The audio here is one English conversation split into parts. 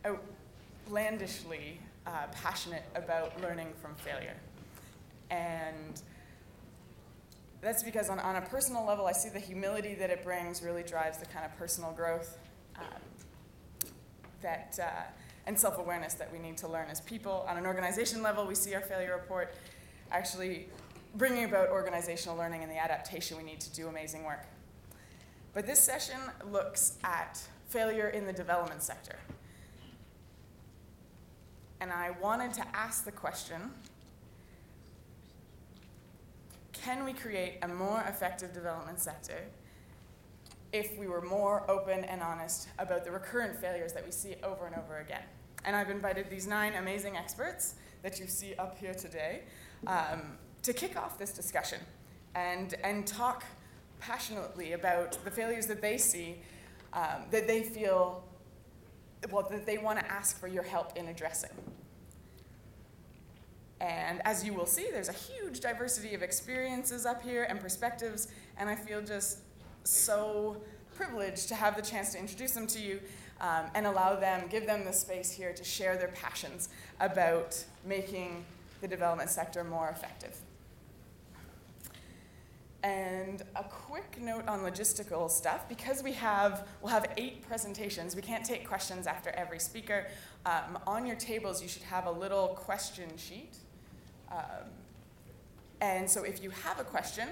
outlandishly passionate about learning from failure. And that's because on a personal level, I see the humility that it brings really drives the kind of personal growth and self-awareness that we need to learn as people. On an organization level, we see our failure report actually bringing about organizational learning and the adaptation we need to do amazing work. But this session looks at failure in the development sector. And I wanted to ask the question, can we create a more effective development sector if we were more open and honest about the recurrent failures that we see over and over again? And I've invited these 9 amazing experts that you see up here today to kick off this discussion and talk passionately about the failures that they see, that they feel, that they want to ask for your help in addressing. And as you will see, there's a huge diversity of experiences up here and perspectives, and I feel just so privileged to have the chance to introduce them to you and give them the space here to share their passions about making the development sector more effective. And a quick note on logistical stuff, because we'll have 8 presentations, we can't take questions after every speaker. On your tables, you should have a little question sheet. And so if you have a question,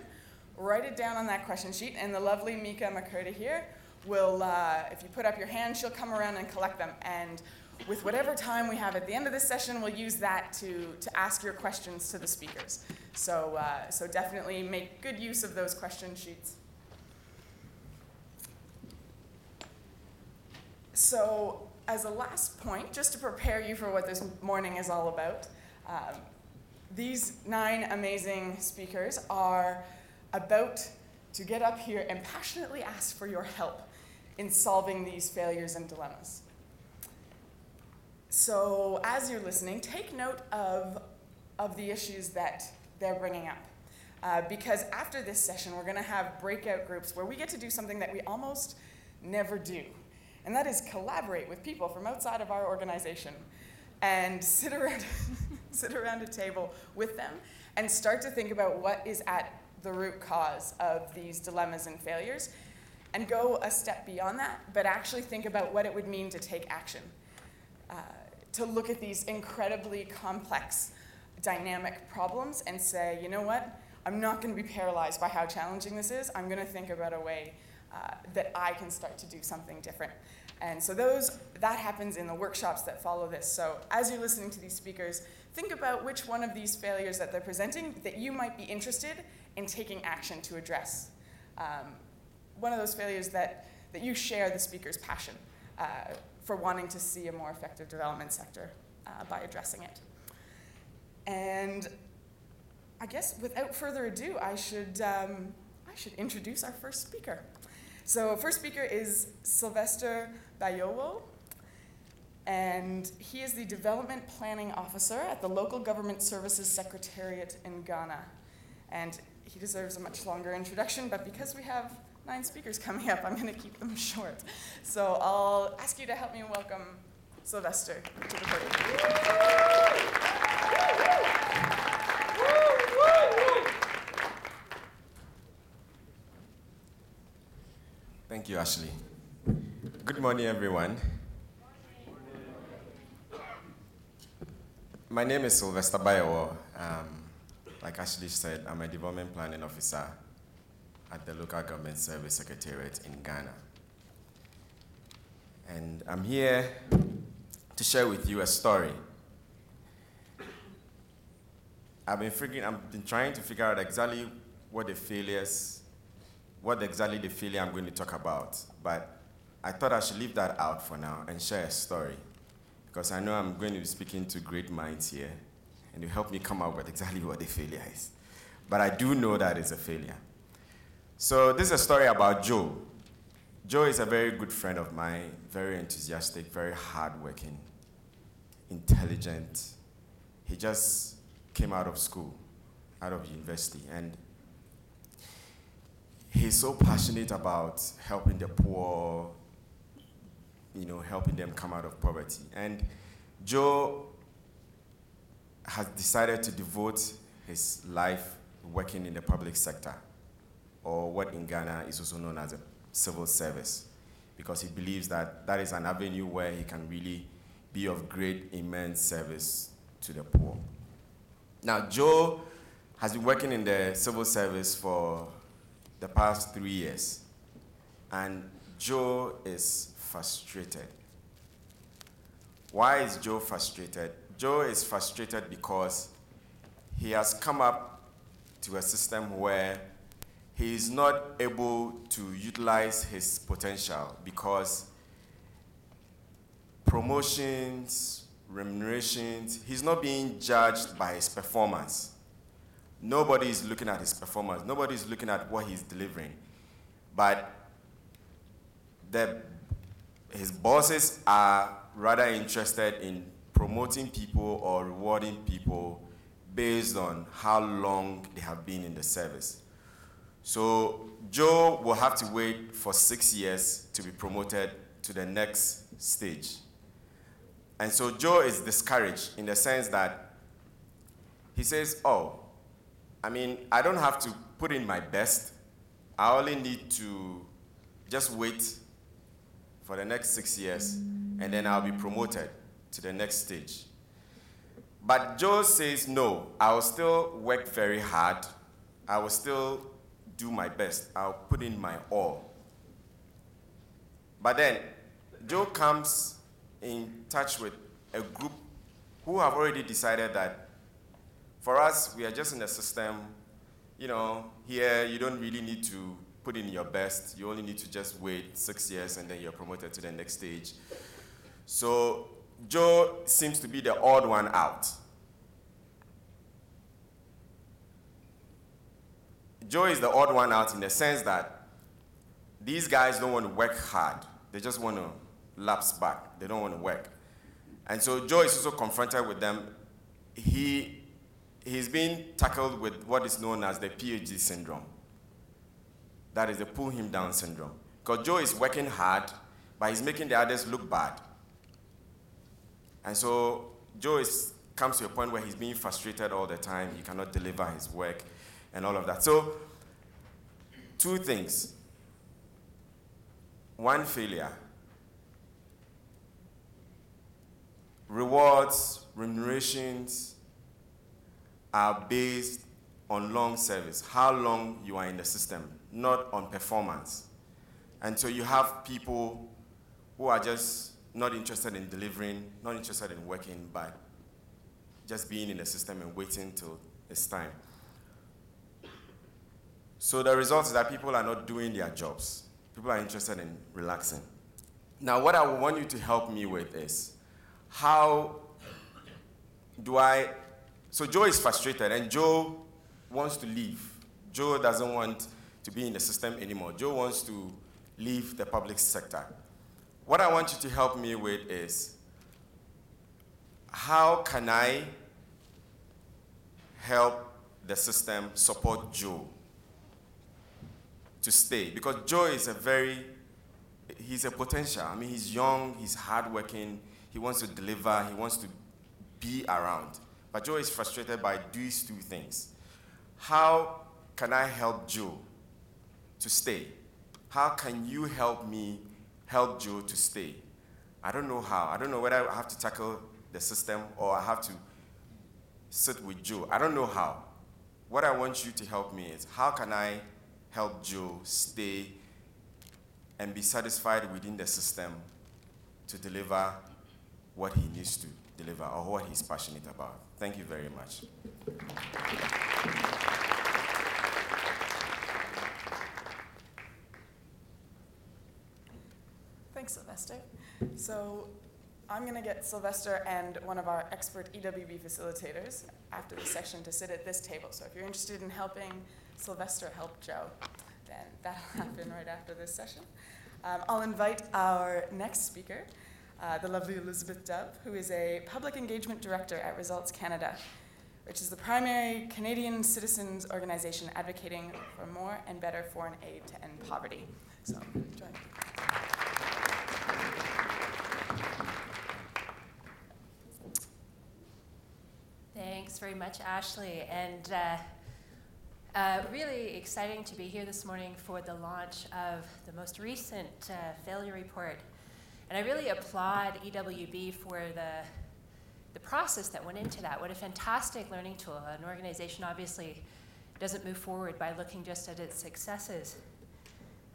write it down on that question sheet, and the lovely Mika McCurdy here will, if you put up your hand, she'll come around and collect them. And with whatever time we have at the end of this session, we'll use that to ask your questions to the speakers. So definitely make good use of those question sheets. So as a last point, just to prepare you for what this morning is all about, these 9 amazing speakers are about to get up here and passionately ask for your help in solving these failures and dilemmas. So as you're listening, take note of the issues that they're bringing up. Because after this session, we're going to have breakout groups where we get to do something that we almost never do. And that is collaborate with people from outside of our organization and sit around a table with them and start to think about what is at the root cause of these dilemmas and failures, and go a step beyond that, but actually think about what it would mean to take action, to look at these incredibly complex, dynamic problems and say, you know what, I'm not going to be paralyzed by how challenging this is. I'm going to think about a way that I can start to do something different. And so that happens in the workshops that follow this. So as you're listening to these speakers, think about which one of these failures that they're presenting that you might be interested in taking action to address. One of those failures that you share the speaker's passion for wanting to see a more effective development sector by addressing it. And I guess without further ado, I should introduce our first speaker. So first speaker is Sylvester Bayowo, and he is the Development Planning Officer at the Local Government Services Secretariat in Ghana. And he deserves a much longer introduction, but because we have 9 speakers coming up, I'm going to keep them short. So I'll ask you to help me welcome Sylvester to the podium. Thank you, Ashley. Good morning, everyone. My name is Sylvester Bayowo. Like Ashley said, I'm a Development Planning Officer at the Local Government Service Secretariat in Ghana. And I'm here to share with you a story. I've been trying to figure out exactly what exactly the failure I'm going to talk about. But I thought I should leave that out for now and share a story, because I know I'm going to be speaking to great minds here, and you help me come up with exactly what the failure is. But I do know that it's a failure. So this is a story about Joe. Joe is a very good friend of mine, very enthusiastic, very hardworking, intelligent. He just came out of school, out of university, and he's so passionate about helping the poor, helping them come out of poverty. And Joe has decided to devote his life working in the public sector, or what in Ghana is also known as a civil service, because he believes that that is an avenue where he can really be of great, immense service to the poor. Now, Joe has been working in the civil service for the past 3 years, and Joe is frustrated. Why is Joe frustrated? Joe is frustrated because he has come up to a system where he is not able to utilize his potential, because promotions, remunerations, he's not being judged by his performance. Nobody is looking at his performance. Nobody is looking at what he's delivering. But his bosses are rather interested in promoting people or rewarding people based on how long they have been in the service. So Joe will have to wait for 6 years to be promoted to the next stage. And so Joe is discouraged in the sense that he says, I don't have to put in my best. I only need to just wait for the next 6 years, and then I'll be promoted to the next stage. But Joe says, no, I will still work very hard. I will still do my best. I'll put in my all. But then Joe comes in touch with a group who have already decided that for us, we are just in the system. Here you don't really need to put in your best. You only need to just wait 6 years and then you're promoted to the next stage. So Joe seems to be the odd one out. Joe is the odd one out in the sense that these guys don't want to work hard. They just want to lapse back. They don't want to work. And so Joe is also confronted with them. He's being tackled with what is known as the PhD syndrome. That is the pull him down syndrome. Because Joe is working hard, but he's making the others look bad. And so Joe comes to a point where he's being frustrated all the time. He cannot deliver his work and all of that. So, 2 things. 1, failure. Rewards, remunerations are based on long service, how long you are in the system, not on performance. And so you have people who are just not interested in delivering, not interested in working, but just being in the system and waiting till it's time. So the result is that people are not doing their jobs. People are interested in relaxing. Now, what I want you to help me with is, how do so Joe is frustrated and Joe wants to leave. Joe doesn't want to be in the system anymore. Joe wants to leave the public sector. What I want you to help me with is, how can I help the system support Joe to stay? Because Joe is he's a potential. He's young, he's hardworking, he wants to deliver, he wants to be around. But Joe is frustrated by these 2 things. How can I help Joe to stay? How can you help me help Joe to stay? I don't know how. I don't know whether I have to tackle the system or I have to sit with Joe. I don't know how. What I want you to help me is, how can I help Joe stay and be satisfied within the system to deliver what he needs to deliver or what he's passionate about? Thank you very much. Thanks, Sylvester. So I'm going to get Sylvester and one of our expert EWB facilitators after the session to sit at this table. So if you're interested in helping Sylvester help Joe, then that'll happen right after this session. I'll invite our next speaker, the lovely Elizabeth Dove, who is a Public Engagement Director at Results Canada, which is the primary Canadian citizens organization advocating for more and better foreign aid to end poverty. So, join me. very much, Ashley. And really exciting to be here this morning for the launch of the most recent failure report. And I really applaud EWB for the process that went into that. What a fantastic learning tool. An organization obviously doesn't move forward by looking just at its successes.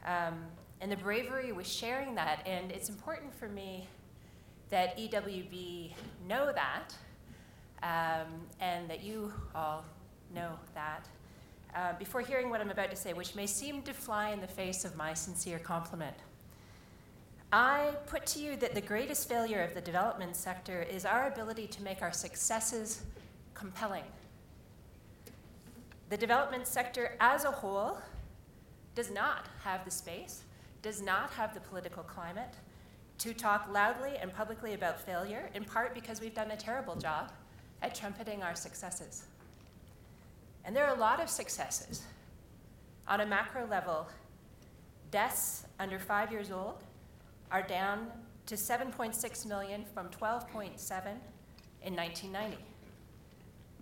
And the bravery with sharing that. And it's important for me that EWB know that, and that you all know that, before hearing what I'm about to say, which may seem to fly in the face of my sincere compliment. I put to you that the greatest failure of the development sector is our ability to make our successes compelling. The development sector as a whole does not have the space, does not have the political climate to talk loudly and publicly about failure, in part because we've done a terrible job at trumpeting our successes. And there are a lot of successes. On a macro level, deaths under 5 years old are down to 7.6 million from 12.7 in 1990.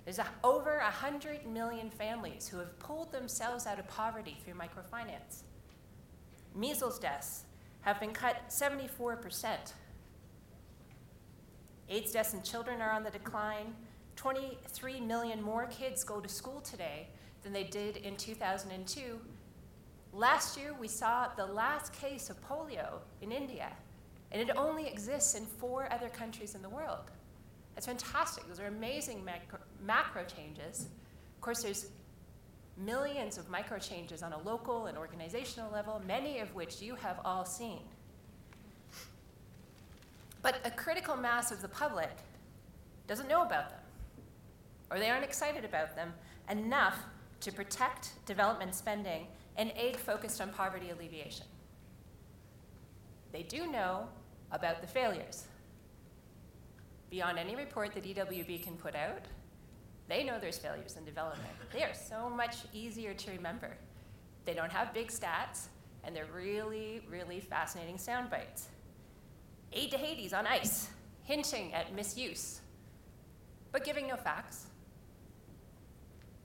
There's over 100 million families who have pulled themselves out of poverty through microfinance. Measles deaths have been cut 74%. AIDS deaths in children are on the decline. 23 million more kids go to school today than they did in 2002. Last year, we saw the last case of polio in India, and it only exists in 4 other countries in the world. That's fantastic. Those are amazing macro changes. Of course, there's millions of micro changes on a local and organizational level, many of which you have all seen. But a critical mass of the public doesn't know about them, or they aren't excited about them enough to protect development spending and aid focused on poverty alleviation. They do know about the failures. Beyond any report that EWB can put out, they know there's failures in development. They are so much easier to remember. They don't have big stats, and they're really, really fascinating sound bites. Aid to Hades on ice, hinting at misuse, but giving no facts.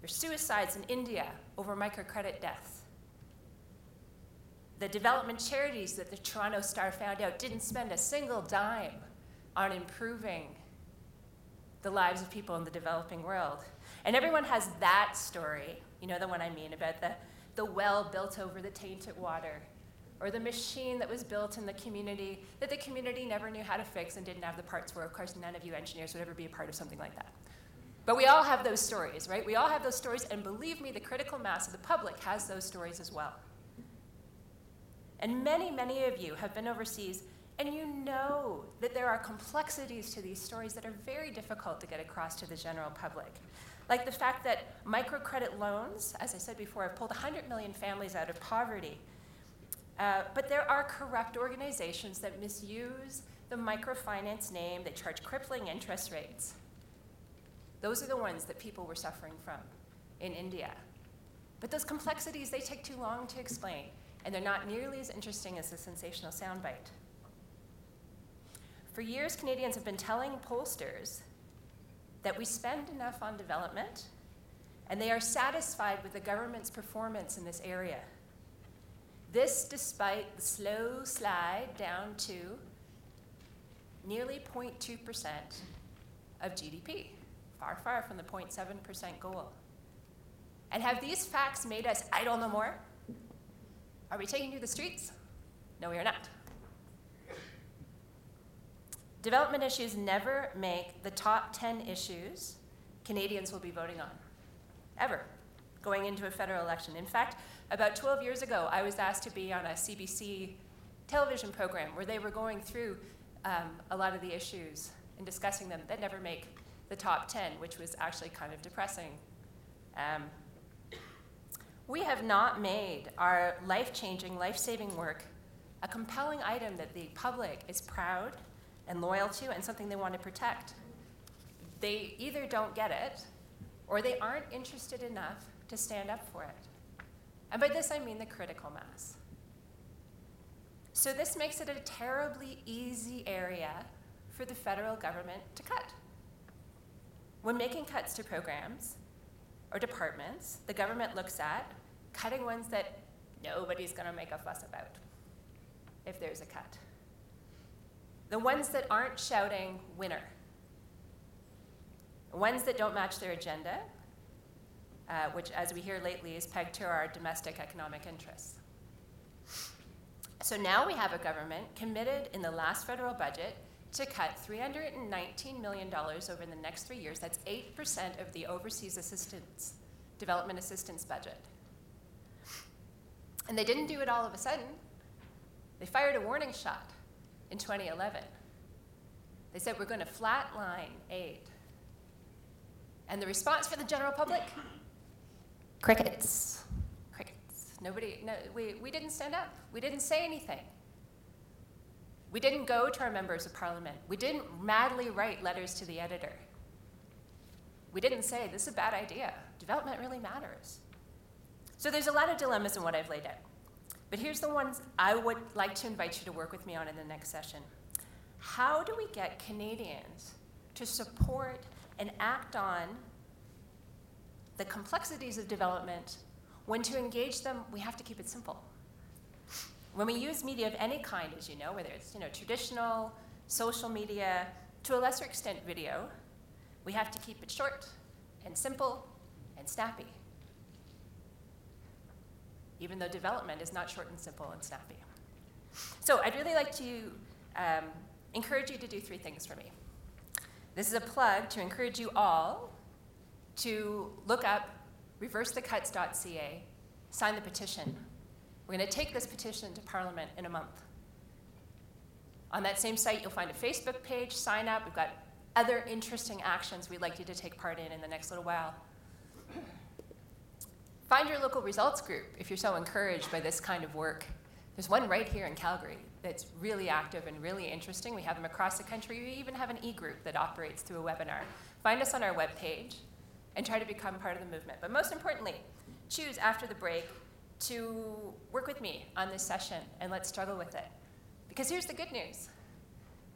There's suicides in India over microcredit deaths. The development charities that the Toronto Star found out didn't spend a single dime on improving the lives of people in the developing world. And everyone has that story, you know the one I mean, about the well built over the tainted water, or the machine that was built in the community that the community never knew how to fix and didn't have the parts for. Of course, none of you engineers would ever be a part of something like that. But we all have those stories, right? We all have those stories, and believe me, the critical mass of the public has those stories as well. And many, many of you have been overseas, and you know that there are complexities to these stories that are very difficult to get across to the general public. Like the fact that microcredit loans, as I said before, have pulled 100 million families out of poverty. But there are corrupt organizations that misuse the microfinance name. They charge crippling interest rates. Those are the ones that people were suffering from in India. But those complexities, they take too long to explain, and they're not nearly as interesting as the sensational soundbite. For years, Canadians have been telling pollsters that we spend enough on development, and they are satisfied with the government's performance in this area. This despite the slow slide down to nearly 0.2% of GDP, far, far from the 0.7% goal. And have these facts made us idle no more? Are we taking to the streets? No, we are not. Development issues never make the top 10 issues Canadians will be voting on, ever, going into a federal election. In fact, about 12 years ago, I was asked to be on a CBC television program where they were going through a lot of the issues and discussing them that never make the top 10, which was actually kind of depressing. We have not made our life-changing, life-saving work a compelling item that the public is proud and loyal to and something they want to protect. They either don't get it or they aren't interested enough to stand up for it. And by this I mean the critical mass. So this makes it a terribly easy area for the federal government to cut. when making cuts to programs or departments, the government looks at cutting ones that nobody's going to make a fuss about if there's a cut. The ones that aren't shouting winner. The ones that don't match their agenda, which, as we hear lately, is pegged to our domestic economic interests. So now we have a government committed in the last federal budget to cut $319 million over the next 3 years. That's 8% of the overseas assistance, development assistance budget. And they didn't do it all of a sudden. They fired a warning shot in 2011. They said, we're going to flatline aid. And the response for the general public? Crickets. Crickets. We didn't stand up. We didn't say anything. We didn't go to our members of parliament. We didn't madly write letters to the editor. We didn't say, this is a bad idea. Development really matters. So there's a lot of dilemmas in what I've laid out. But here's the ones I would like to invite you to work with me on in the next session. How do we get Canadians to support and act on the complexities of development when to engage them, we have to keep it simple? When we use media of any kind, as you know, whether it's traditional, social media, to a lesser extent video, we have to keep it short and simple and snappy. Even though development is not short and simple and snappy. So I'd really like to encourage you to do 3 things for me. This is a plug to encourage you all to look up reversethecuts.ca, sign the petition. We're going to take this petition to Parliament in a month. On that same site, you'll find a Facebook page, sign up. We've got other interesting actions we'd like you to take part in the next little while. Find your local results group if you're so encouraged by this kind of work. There's one right here in Calgary that's really active and really interesting. We have them across the country. We even have an e-group that operates through a webinar. Find us on our webpage and try to become part of the movement. But most importantly, choose after the break to work with me on this session and let's struggle with it. Because here's the good news.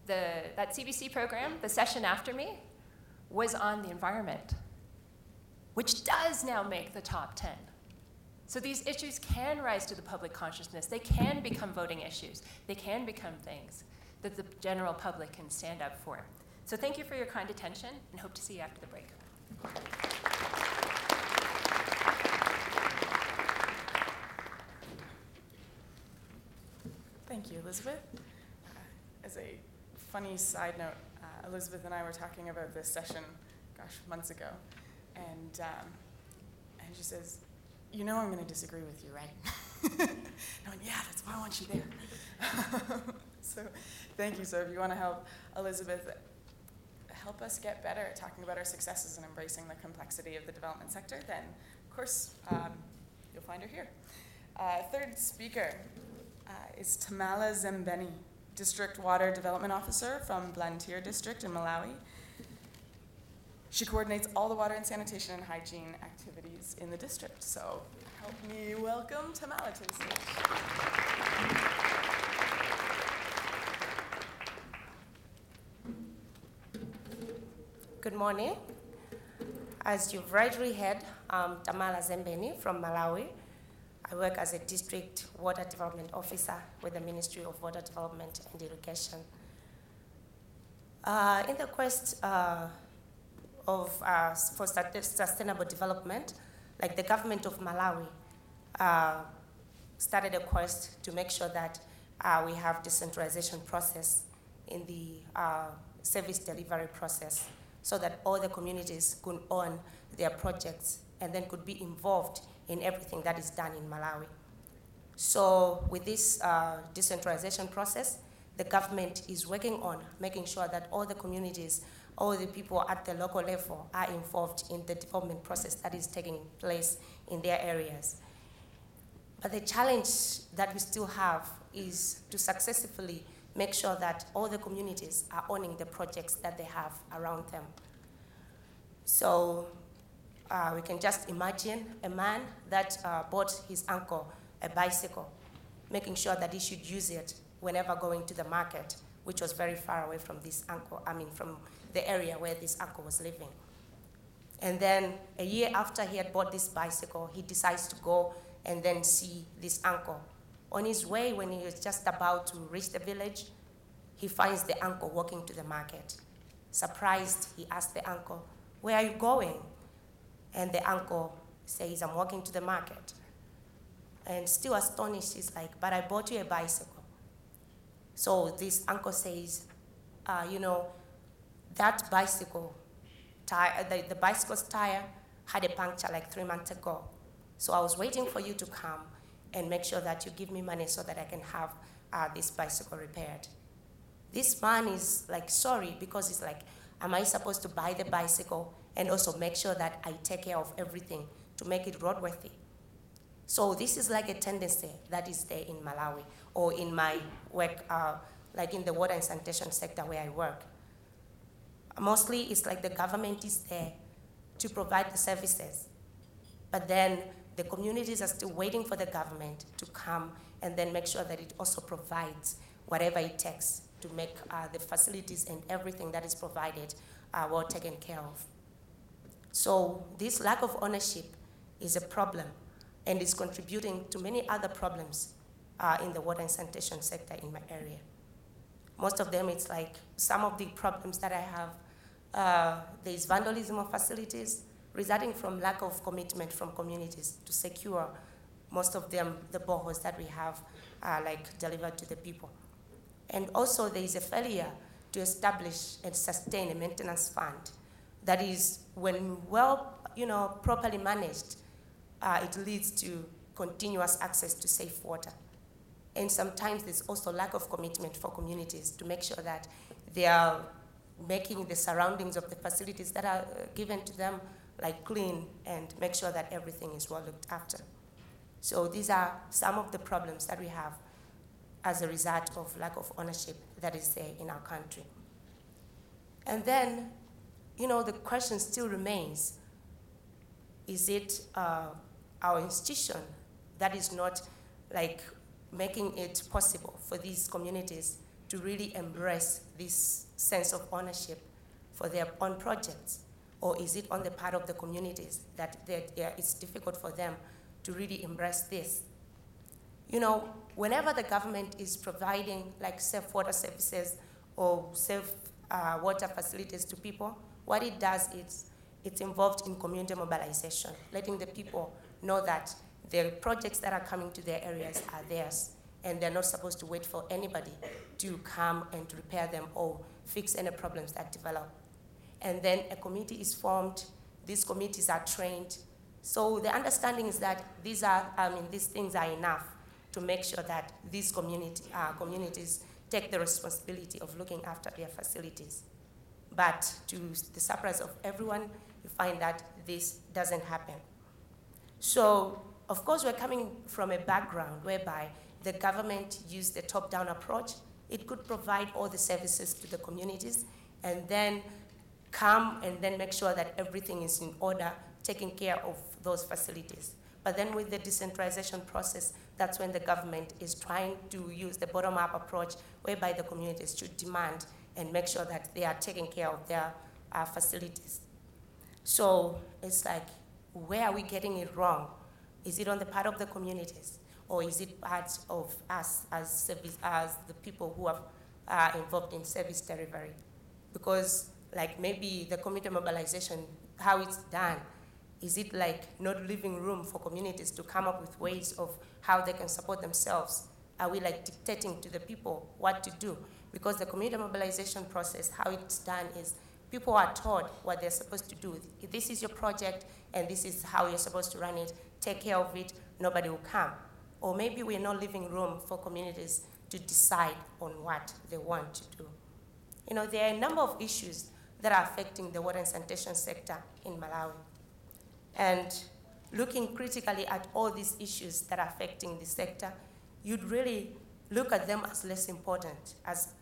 That CBC program, the session after me, was on the environment, which does now make the top 10. So these issues can rise to the public consciousness. They can become voting issues. They can become things that the general public can stand up for. So thank you for your kind attention and hope to see you after the break. Thank you, Elizabeth. As a funny side note, Elizabeth and I were talking about this session, months ago, and she says, I'm going to disagree with you, right? I went, yeah, that's why I want you there. So thank you. So if you want to help Elizabeth help us get better at talking about our successes and embracing the complexity of the development sector, then, of course, you'll find her here. Third speaker is Tamala Zembeni, District Water Development Officer from Blantyre District in Malawi. She coordinates all the water and sanitation and hygiene activities in the district. So help me welcome Tamala to the stage. Good morning. As you've rightly heard, I'm Tamala Zembeni from Malawi. I work as a District Water Development Officer with the Ministry of Water Development and Irrigation. In the quest for sustainable development, like the government of Malawi started a quest to make sure that we have decentralization process in the service delivery process so that all the communities could own their projects and then could be involved in everything that is done in Malawi. So with this decentralization process, the government is working on making sure that all the communities, all the people at the local level are involved in the development process that is taking place in their areas. But the challenge that we still have is to successfully make sure that all the communities are owning the projects that they have around them. So we can just imagine a man that bought his uncle a bicycle, making sure that he should use it whenever going to the market, which was very far away from this uncle, from the area where this uncle was living. And then a year after he had bought this bicycle, he decides to go and then see this uncle. On his way, when he was just about to reach the village, he finds the uncle walking to the market. Surprised, he asks the uncle, "Where are you going?" And the uncle says, "I'm walking to the market." And still astonished, he's like, "But I bought you a bicycle." So this uncle says, that bicycle, the bicycle's tire had a puncture like 3 months ago. So I was waiting for you to come and make sure that you give me money so that I can have this bicycle repaired. This man is like sorry, because he's like, am I supposed to buy the bicycle and also make sure that I take care of everything to make it roadworthy? So this is like a tendency that is there in Malawi, or in my work, like in the water and sanitation sector where I work. Mostly it's like the government is there to provide the services, but then the communities are still waiting for the government to come and then make sure that it also provides whatever it takes to make the facilities and everything that is provided well taken care of. So this lack of ownership is a problem and is contributing to many other problems in the water and sanitation sector in my area. Most of them, it's like some of the problems that I have, there's vandalism of facilities resulting from lack of commitment from communities to secure most of them, the boreholes that we have like delivered to the people. And also there is a failure to establish and sustain a maintenance fund that is, when properly managed, it leads to continuous access to safe water. And sometimes there's also lack of commitment for communities to make sure that they are making the surroundings of the facilities that are given to them like clean, and make sure that everything is well looked after. So these are some of the problems that we have as a result of lack of ownership that is there in our country. And then, the question still remains, is it our institution that is not like making it possible for these communities to really embrace this sense of ownership for their own projects? Or is it on the part of the communities that it's difficult for them to really embrace this? Whenever the government is providing like safe water services or safe water facilities to people, what it does is it's involved in community mobilization, letting the people know that the projects that are coming to their areas are theirs, and they're not supposed to wait for anybody to come and repair them or fix any problems that develop. And then a committee is formed, these committees are trained. So the understanding is that these things are enough to make sure that these communities take the responsibility of looking after their facilities. But to the surprise of everyone, you find that this doesn't happen. So, of course, we're coming from a background whereby the government used the top-down approach. It could provide all the services to the communities and then come and then make sure that everything is in order, taking care of those facilities. But then with the decentralization process, that's when the government is trying to use the bottom-up approach, whereby the communities should demand and make sure that they are taking care of their facilities. So it's like, where are we getting it wrong? Is it on the part of the communities? Or is it part of us as the people who are involved in service delivery? Because like maybe the community mobilization, how it's done, is it like not leaving room for communities to come up with ways of how they can support themselves? Are we like dictating to the people what to do? Because the community mobilization process, how it's done is people are taught what they're supposed to do. This is your project and this is how you're supposed to run it. Take care of it, nobody will come. Or maybe we're not leaving room for communities to decide on what they want to do. There are a number of issues that are affecting the water and sanitation sector in Malawi. And looking critically at all these issues that are affecting the sector, you'd really look at them as less important as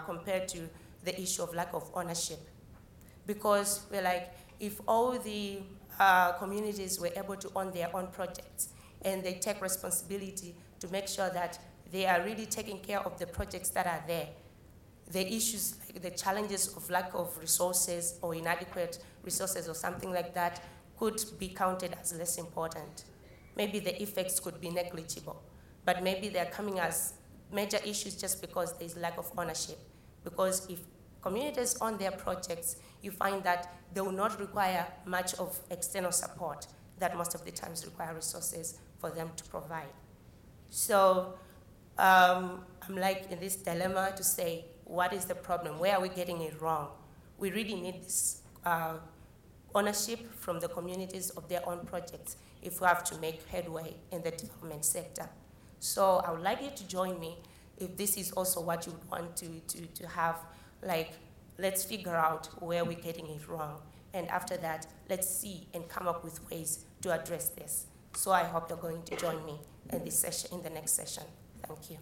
compared to the issue of lack of ownership. Because we're like, if all the communities were able to own their own projects and they take responsibility to make sure that they are really taking care of the projects that are there, the issues, like the challenges of lack of resources or inadequate resources or something like that could be counted as less important. Maybe the effects could be negligible, but maybe they're coming as major issues just because there's lack of ownership. Because if communities own their projects, you find that they will not require much of external support that most of the times require resources for them to provide. So I'm like in this dilemma to say, what is the problem? Where are we getting it wrong? We really need this ownership from the communities of their own projects if we have to make headway in the development sector. So I would like you to join me if this is also what you would want to have, like, let's figure out where we're getting it wrong. And after that, let's see and come up with ways to address this. So I hope you're going to join me in this session, in the next session. Thank you.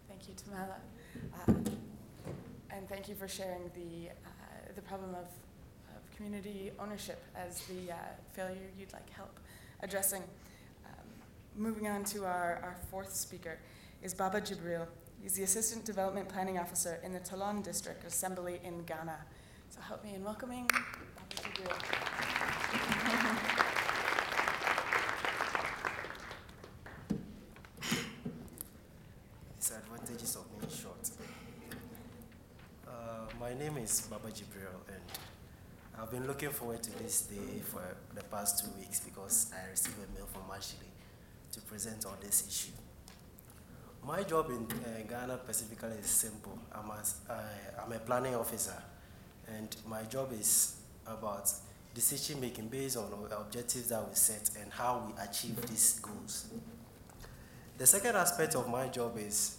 Thank you, Tamala. And thank you for sharing the problem of community ownership as the failure you'd like help addressing. Moving on to our fourth speaker is Baba Jibril. He's the Assistant Development Planning Officer in the Toulon District Assembly in Ghana. So help me in welcoming Baba Jibril. Disadvantages of being short. My name is Baba Jibril, and I've been looking forward to this day for the past 2 weeks because I received a mail from Ashley to present on this issue. My job in Ghana specifically is simple. I'm a planning officer, and my job is about decision making based on objectives that we set and how we achieve these goals. The second aspect of my job is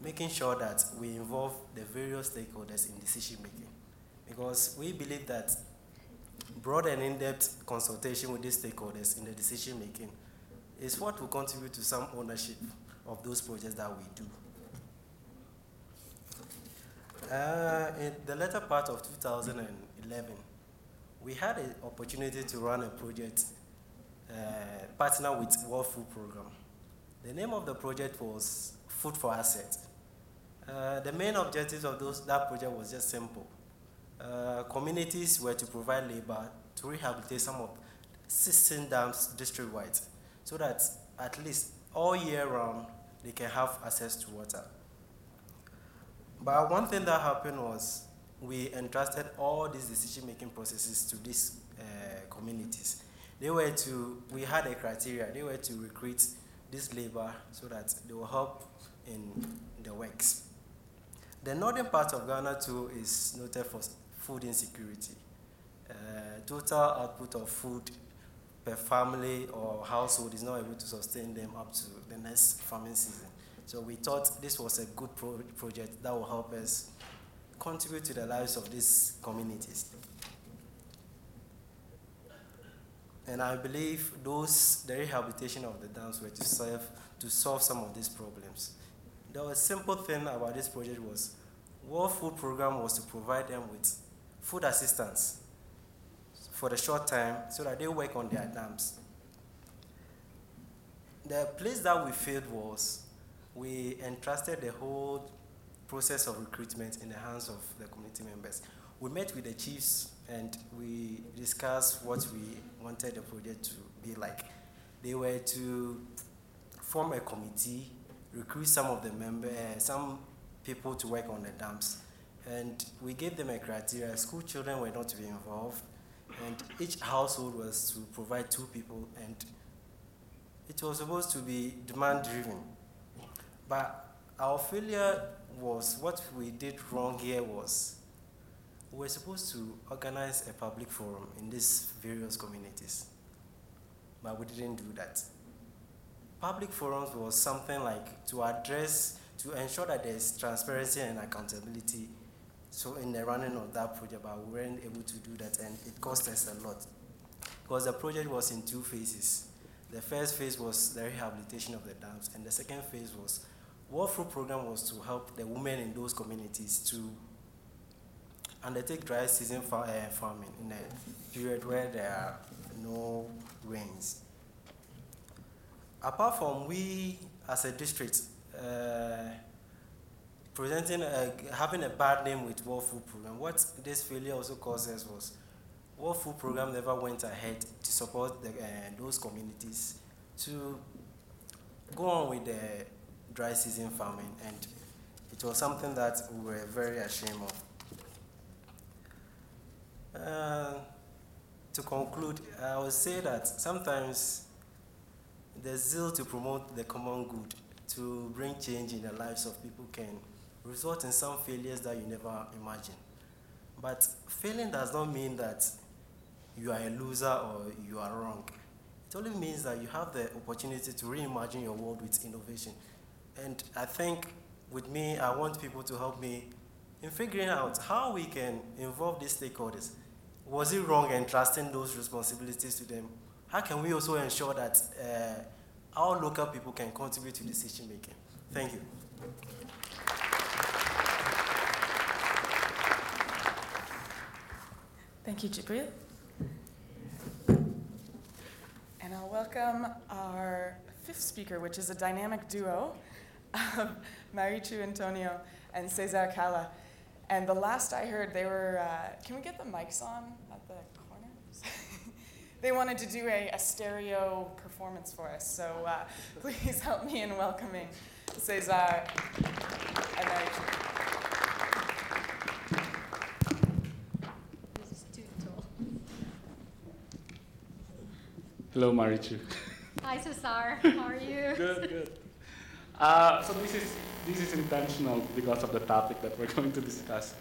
making sure that we involve the various stakeholders in decision making, because we believe that broad and in-depth consultation with these stakeholders in the decision making is what will contribute to some ownership of those projects that we do. In the latter part of 2011, we had an opportunity to run a project, partner with World Food Program. The name of the project was Food for Asset. The main objectives of that project was just simple. Communities were to provide labor to rehabilitate some of 16 dams district-wide, so that at least all year round they can have access to water. But one thing that happened was we entrusted all these decision-making processes to these communities. We had a criteria. They were to recruit this labor so that they will help in the works. The northern part of Ghana too is noted for food insecurity. Total output of food per family or household is not able to sustain them up to the next farming season. So we thought this was a good project that will help us contribute to the lives of these communities. And I believe the rehabilitation of the dams were to solve some of these problems. The simple thing about this project was World Food Program was to provide them with food assistance for the short time so that they work on their dams. The place that we failed was we entrusted the whole process of recruitment in the hands of the community members. We met with the chiefs and we discussed what we wanted the project to be like. They were to form a committee, recruit some people to work on the dams, and we gave them a criteria. School children were not to be involved, and each household was to provide 2 people, and it was supposed to be demand-driven. But our failure was, what we did wrong here was, we were supposed to organize a public forum in these various communities, but we didn't do that. Public forums was something like to ensure that there's transparency and accountability so in the running of that project, but we weren't able to do that, and it cost us a lot because the project was in 2 phases. The first phase was the rehabilitation of the dams, and the second phase was World Food Program was to help the women in those communities to undertake dry season farming in a period where there are no rains. apart from we as a district having a bad name with World Food Program, what this failure also caused us was World Food Program never went ahead to support those communities to go on with the dry season farming, and it was something that we were very ashamed of. To conclude, I would say that sometimes the zeal to promote the common good, to bring change in the lives of people, can result in some failures that you never imagined. But failing does not mean that you are a loser or you are wrong. It only means that you have the opportunity to reimagine your world with innovation. And I think with me, I want people to help me in figuring out how we can involve these stakeholders. Was it wrong entrusting those responsibilities to them? How can we also ensure that our local people can contribute to decision making? Thank you. Thank you, Jibril. And I'll welcome our fifth speaker, which is a dynamic duo of Marichu Antonio and Cesar Cala. And the last I heard, they were, can we get the mics on at the corners? They wanted to do a stereo performance for us. So please help me in welcoming Cesar and Marichu. This is too tall. Hello, Marichu. Hi, Cesar. How are you? Good, good. So this is intentional because of the topic that we're going to discuss.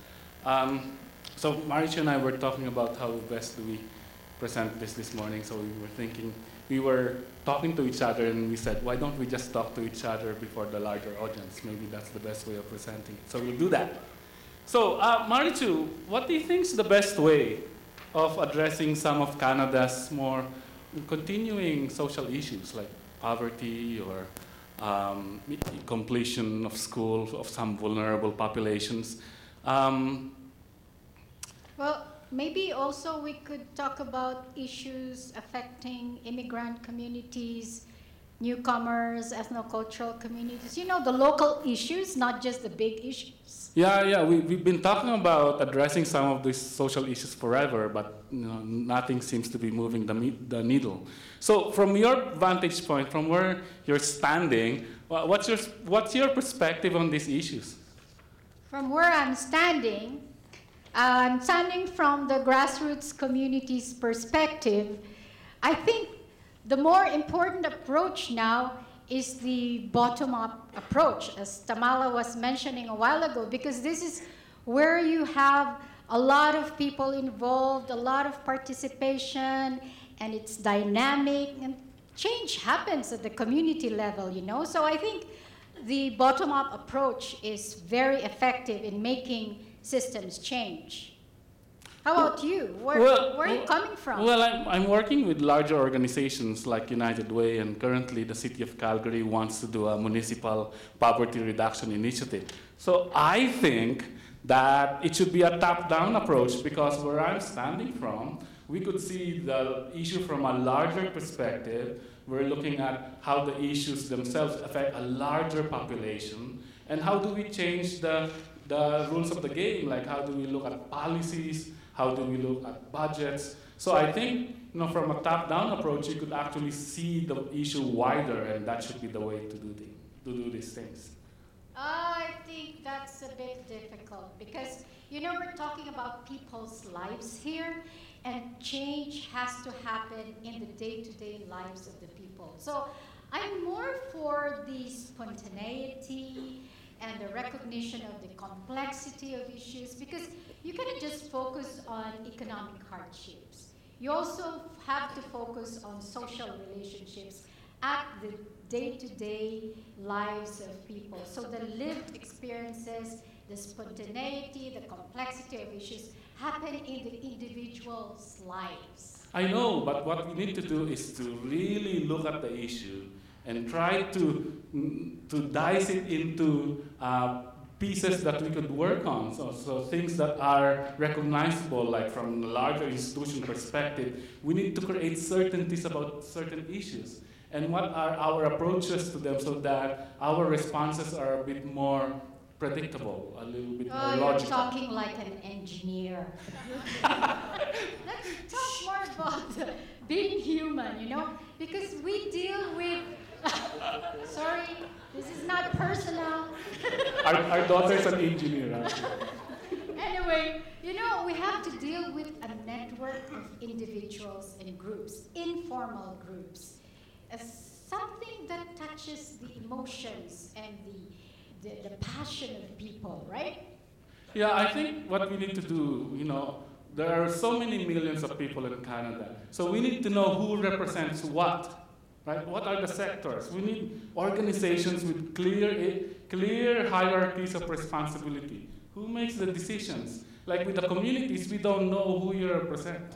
So Marichu and I were talking about how best do we present this morning. So we were talking to each other, and we said, why don't we just talk to each other before the larger audience? Maybe that's the best way of presenting it. So we'll do that. So Marichu, what do you think is the best way of addressing some of Canada's more continuing social issues like poverty or completion of schools of some vulnerable populations? Well, maybe also we could talk about issues affecting immigrant communities, newcomers, ethnocultural communities. You know, the local issues, not just the big issues. Yeah. We've been talking about addressing some of these social issues forever, but nothing seems to be moving the needle. So, from your vantage point, from where you're standing, what's your perspective on these issues? From where I'm standing from the grassroots community's perspective. I think the more important approach now is the bottom-up approach, as Tamala was mentioning a while ago, because this is where you have a lot of people involved, a lot of participation, and it's dynamic, and change happens at the community level, you know? So I think the bottom-up approach is very effective in making systems change. How about you? Where are you coming from? Well, I'm working with larger organizations like United Way, and currently the City of Calgary wants to do a municipal poverty reduction initiative. So I think that it should be a top-down approach, because where I'm standing from, we could see the issue from a larger perspective. We're looking at how the issues themselves affect a larger population, and how do we change the rules of the game, like how do we look at policies, how do we look at budgets. So I think, from a top-down approach, you could actually see the issue wider, and that should be the way to do these things. I think that's a bit difficult, because, we're talking about people's lives here, and change has to happen in the day-to-day lives of the people. So I'm more for the spontaneity and the recognition of the complexity of issues, because you cannot just focus on economic hardships. You also have to focus on social relationships at the day-to-day lives of people. So the lived experiences, the spontaneity, the complexity of issues happen in the individual's lives. I know, but what we need to do is to really look at the issue and try to dice it into pieces that we could work on. So things that are recognizable, like from a larger institution perspective, we need to create certainties about certain issues. and what are our approaches to them so that our responses are a bit more predictable, a little bit more Oh, logical. you're talking like an engineer. Let's talk more about being human, because we deal with, sorry, this is not personal. Our daughter's an engineer, actually. Anyway, we have to deal with a network of individuals and groups, informal groups, as something that touches the emotions and the passion of people, right? Yeah, I think what we need to do, there are so many millions of people in Canada. So we need to know who represents what, right? What are the sectors? We need organizations with clear hierarchies of responsibility. Who makes the decisions? Like with the communities, we don't know who you represent.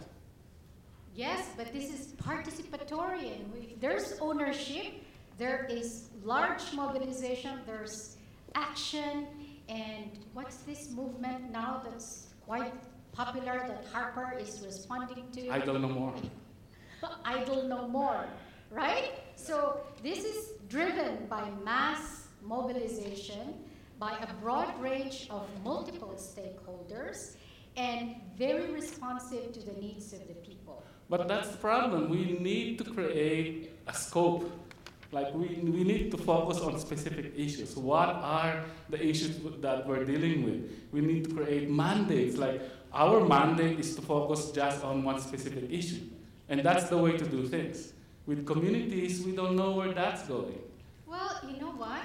Yes, but this is participatory. And if there's ownership, there is large mobilization, there's action, and what's this movement now that's quite popular that Harper is responding to? Idle no more. Idle no more, right? So this is driven by mass mobilization, by a broad range of multiple stakeholders, and very responsive to the needs of the people. But that's the problem. We need to create a scope. Like we need to focus on specific issues. What are the issues that we're dealing with? We need to create mandates. Like our mandate is to focus just on one specific issue. And that's the way to do things. With communities, we don't know where that's going. Well, you know what?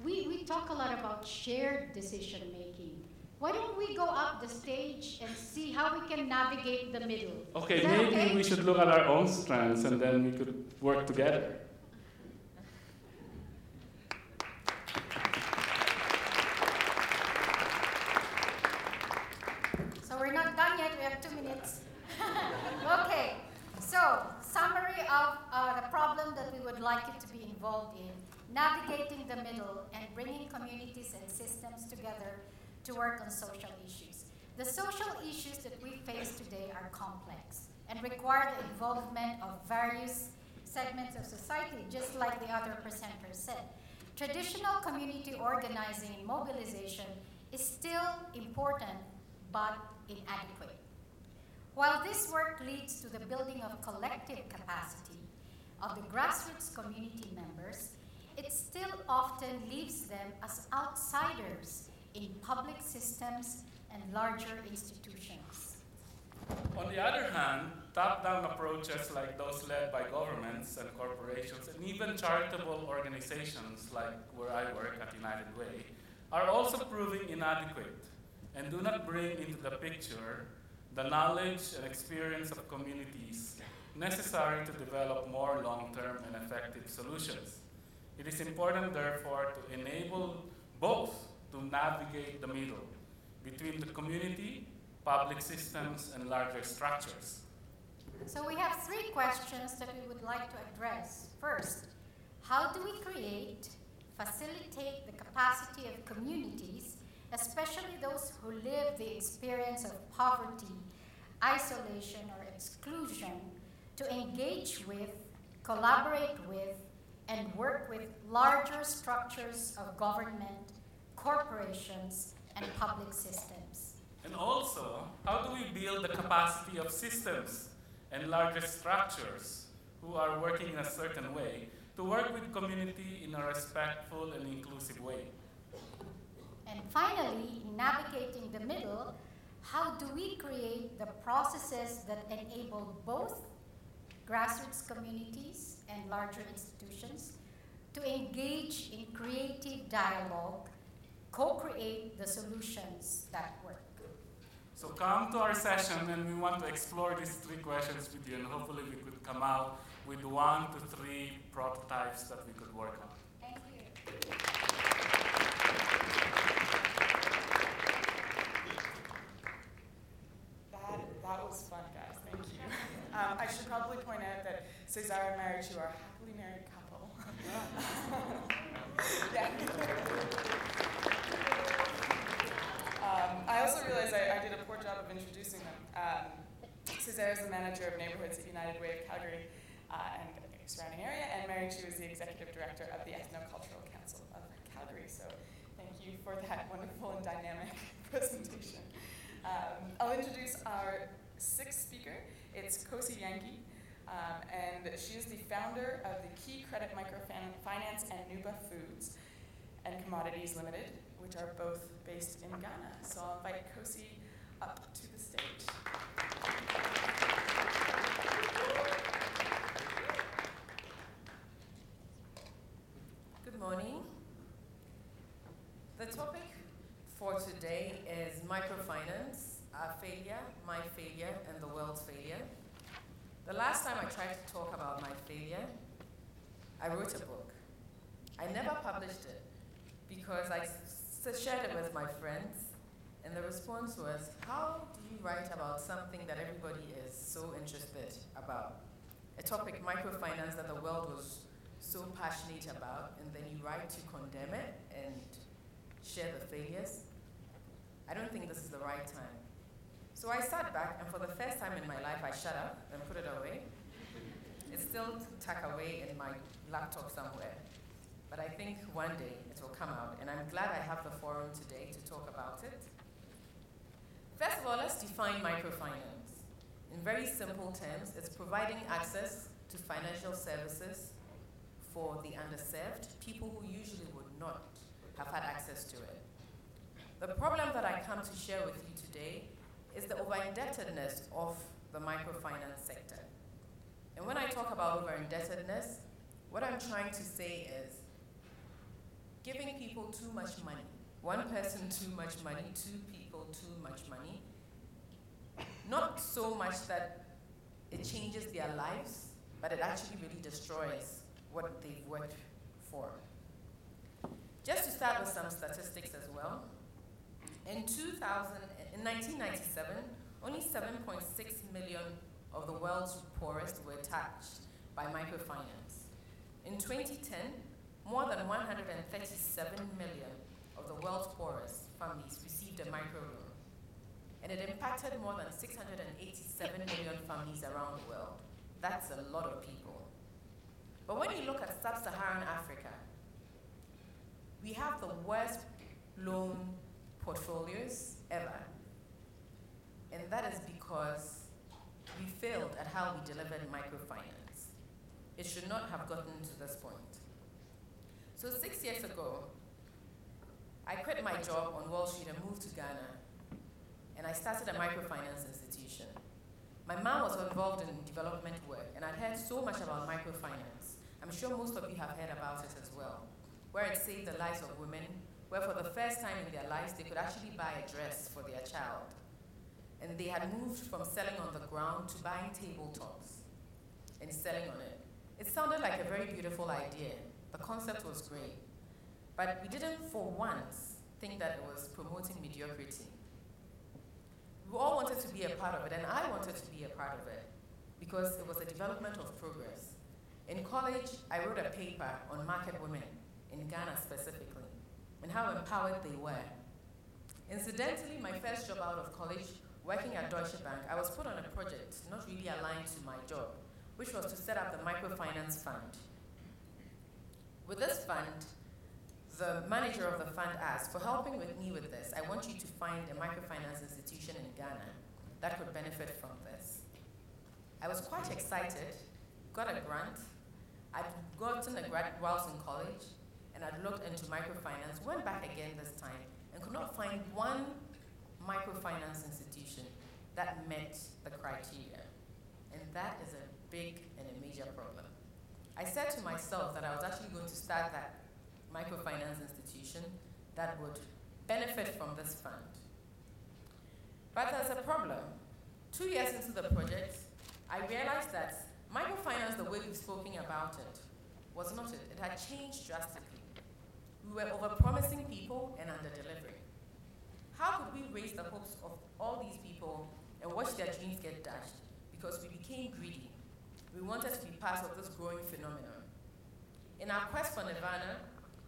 We talk a lot about shared decision making. Why don't we go up the stage and see how we can navigate the middle? Okay, Is that maybe okay? we should look at our own strengths and then we could work together. So we're not done yet, we have 2 minutes. Okay, so summary of the problem that we would like you to be involved in, navigating the middle and bringing communities and systems together to work on social issues. The social issues that we face today are complex and require the involvement of various segments of society, just like the other presenters said. Traditional community organizing and mobilization is still important, but inadequate. While this work leads to the building of collective capacity of the grassroots community members, it still often leaves them as outsiders in public systems and larger institutions. On the other hand, top-down approaches like those led by governments and corporations and even charitable organizations like where I work at United Way are also proving inadequate and do not bring into the picture the knowledge and experience of communities necessary to develop more long-term and effective solutions. It is important, therefore, to enable both to navigate the middle between the community, public systems, and larger structures. So we have 3 questions that we would like to address. First, how do we create, facilitate the capacity of communities, especially those who live the experience of poverty, isolation, or exclusion, to engage with, collaborate with, and work with larger structures of government, corporations, and public systems. And also, how do we build the capacity of systems and larger structures who are working in a certain way to work with community in a respectful and inclusive way? And finally, in navigating the middle, how do we create the processes that enable both grassroots communities and larger institutions to engage in creative dialogue, co-create the solutions that work? So come to our session and we want to explore these 3 questions with you, and hopefully we could come out with 1 to 3 prototypes that we could work on. Thank you. That was fun, guys. Thank you. I should probably point out that Cesar and Marichu are a happily married couple. Yeah. I also realized I did a poor job of introducing them. Cesar is the manager of neighborhoods at United Way of Calgary, and surrounding area, and Mary Chu is the Executive Director of the Ethnocultural Council of Calgary. So thank you for that wonderful and dynamic presentation. I'll introduce our sixth speaker. It's Kosi Yankee, and she is the founder of the Key Credit Microfinance and Nuba Foods and Commodities Limited, which are both based in Ghana. So I'll invite Kosi up to the stage. Good morning. The topic for today is microfinance, our failure, my failure, and the world's failure. The last time I tried to talk about my failure, I wrote a book. I never published it because I shared it with my friends, and the response was, how do you write about something that everybody is so interested about? A topic, microfinance, that the world was so passionate about, and then you write to condemn it and share the failures? I don't think this is the right time. So I sat back, and for the first time in my life, I shut up and put it away. It's still tucked away in my laptop somewhere. But I think one day it will come out, and I'm glad I have the forum today to talk about it. First of all, let's define microfinance. In very simple terms, it's providing access to financial services for the underserved, people who usually would not have had access to it. The problem that I come to share with you today is the over-indebtedness of the microfinance sector. And when I talk about over-indebtedness, what I'm trying to say is giving people too much money. One person too much money, two people too much money. Not so much that it changes their lives, but it actually really destroys what they've worked for. Just to start with some statistics as well, in 1997, only 7.6 million of the world's poorest were touched by microfinance. In 2010, more than 137 million of the world's poorest families received a microloan, and it impacted more than 687 million families around the world. That's a lot of people. But when you look at sub-Saharan Africa, we have the worst loan portfolios ever. And that is because we failed at how we delivered microfinance. It should not have gotten to this point. So 6 years ago, I quit my job on Wall Street and moved to Ghana, and I started a microfinance institution. My mom was involved in development work, and I'd heard so much about microfinance. I'm sure most of you have heard about it as well, where it saved the lives of women, where for the first time in their lives, they could actually buy a dress for their child. And they had moved from selling on the ground to buying tabletops and selling on it. It sounded like a very beautiful idea. The concept was great. But we didn't for once think that it was promoting mediocrity. We all wanted to be a part of it, and I wanted to be a part of it because it was a development of progress. In college, I wrote a paper on market women in Ghana specifically, and how empowered they were. Incidentally, my first job out of college, working at Deutsche Bank, I was put on a project not really aligned to my job, which was to set up the microfinance fund. With this fund, the manager of the fund asked, for helping with me with this, I want you to find a microfinance institution in Ghana that could benefit from this. I was quite excited, got a grant. I'd gotten a grant whilst in college, and I'd looked into microfinance, went back again this time, and could not find one microfinance institution that met the criteria. And that is a big and a major problem. I said to myself that I was actually going to start that microfinance institution that would benefit from this fund. But there's a problem. 2 years into the project, I realized that microfinance, the way we've spoken about it, was not it. It had changed drastically. We were over-promising people and under-delivering. How could we raise the hopes of all these people and watch their dreams get dashed? Because we became greedy. We wanted to be part of this growing phenomenon. In our quest for nirvana,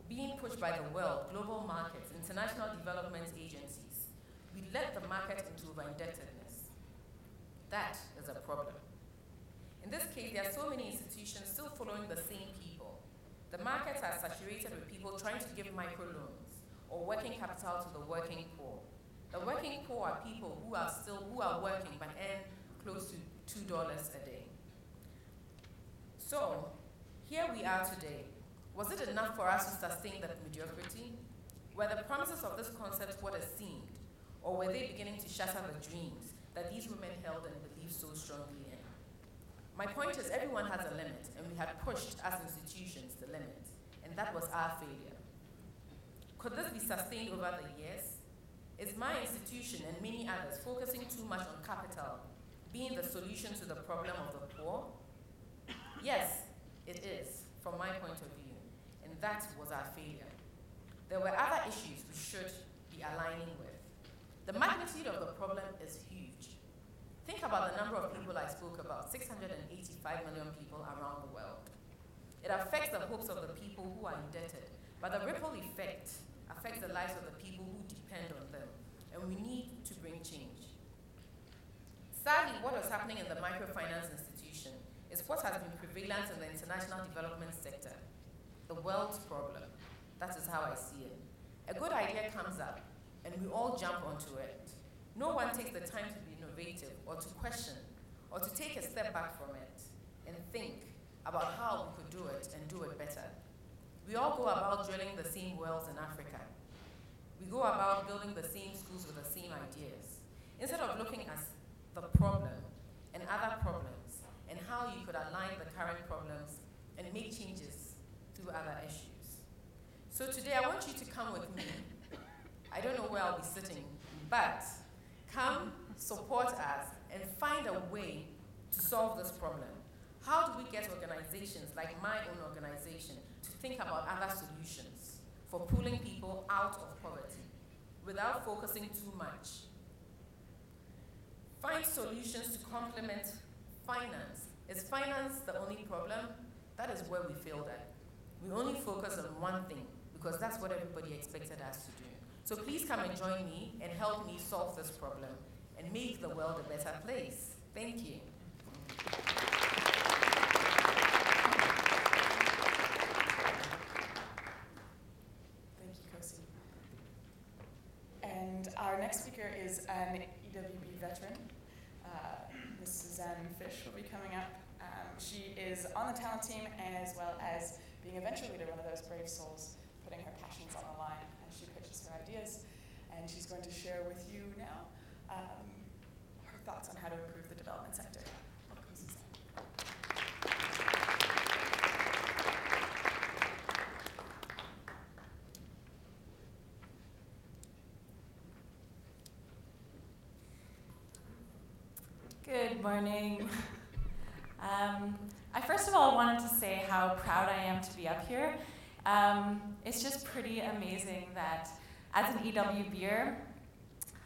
being pushed by the world, global markets, international development agencies, we led the market into over-indebtedness. That is a problem. In this case, there are so many institutions still following the same people. The markets are saturated with people trying to give microloans or working capital to the working poor. The working poor are people who are working but earn close to $2 a day. So, here we are today. Was it enough for us to sustain that mediocrity? Were the promises of this concept what it seemed, or were they beginning to shatter the dreams that these women held and believed so strongly in? My point is, everyone has a limit, and we had pushed as institutions the limit, and that was our failure. Could this be sustained over the years? Is my institution and many others focusing too much on capital being the solution to the problem of the poor? Yes, it is, from my point of view, and that was our failure. There were other issues we should be aligning with. The magnitude of the problem is huge. Think about the number of people I spoke about, 685 million people around the world. It affects the hopes of the people who are indebted, but the ripple effect affects the lives of the people who depend on them, and we need to bring change. Sadly, what is happening in the microfinance institution is what has been prevalent in the international development sector, the world's problem. That is how I see it. A good idea comes up, and we all jump onto it. No one takes the time to be innovative or to question or to take a step back from it and think about how we could do it and do it better. We all go about drilling the same wells in Africa. We go about building the same schools with the same ideas, instead of looking at the problem and other problems and how you could align the current problems and make changes through other issues. So today I want you to come with me. I don't know where I'll be sitting, but come, support us, and find a way to solve this problem. How do we get organizations like my own organization to think about other solutions for pulling people out of poverty without focusing too much? Find solutions to complement finance. Is finance the only problem? That is where we failed at. We only focus on one thing because that's what everybody expected us to do. So please come and join me and help me solve this problem and make the world a better place. Thank you. Thank you, Kosi. And our next speaker is an EWB veteran. Ms. Suzanne Fish will be coming up. She is on the talent team as well as being a venture leader, one of those brave souls, putting her passions on the line as she pitches her ideas. And she's going to share with you now her thoughts on how to improve the development sector. Welcome, Suzanne. Good morning. I first of all wanted to say how proud I am to be up here. It's just pretty amazing that as an EWBer,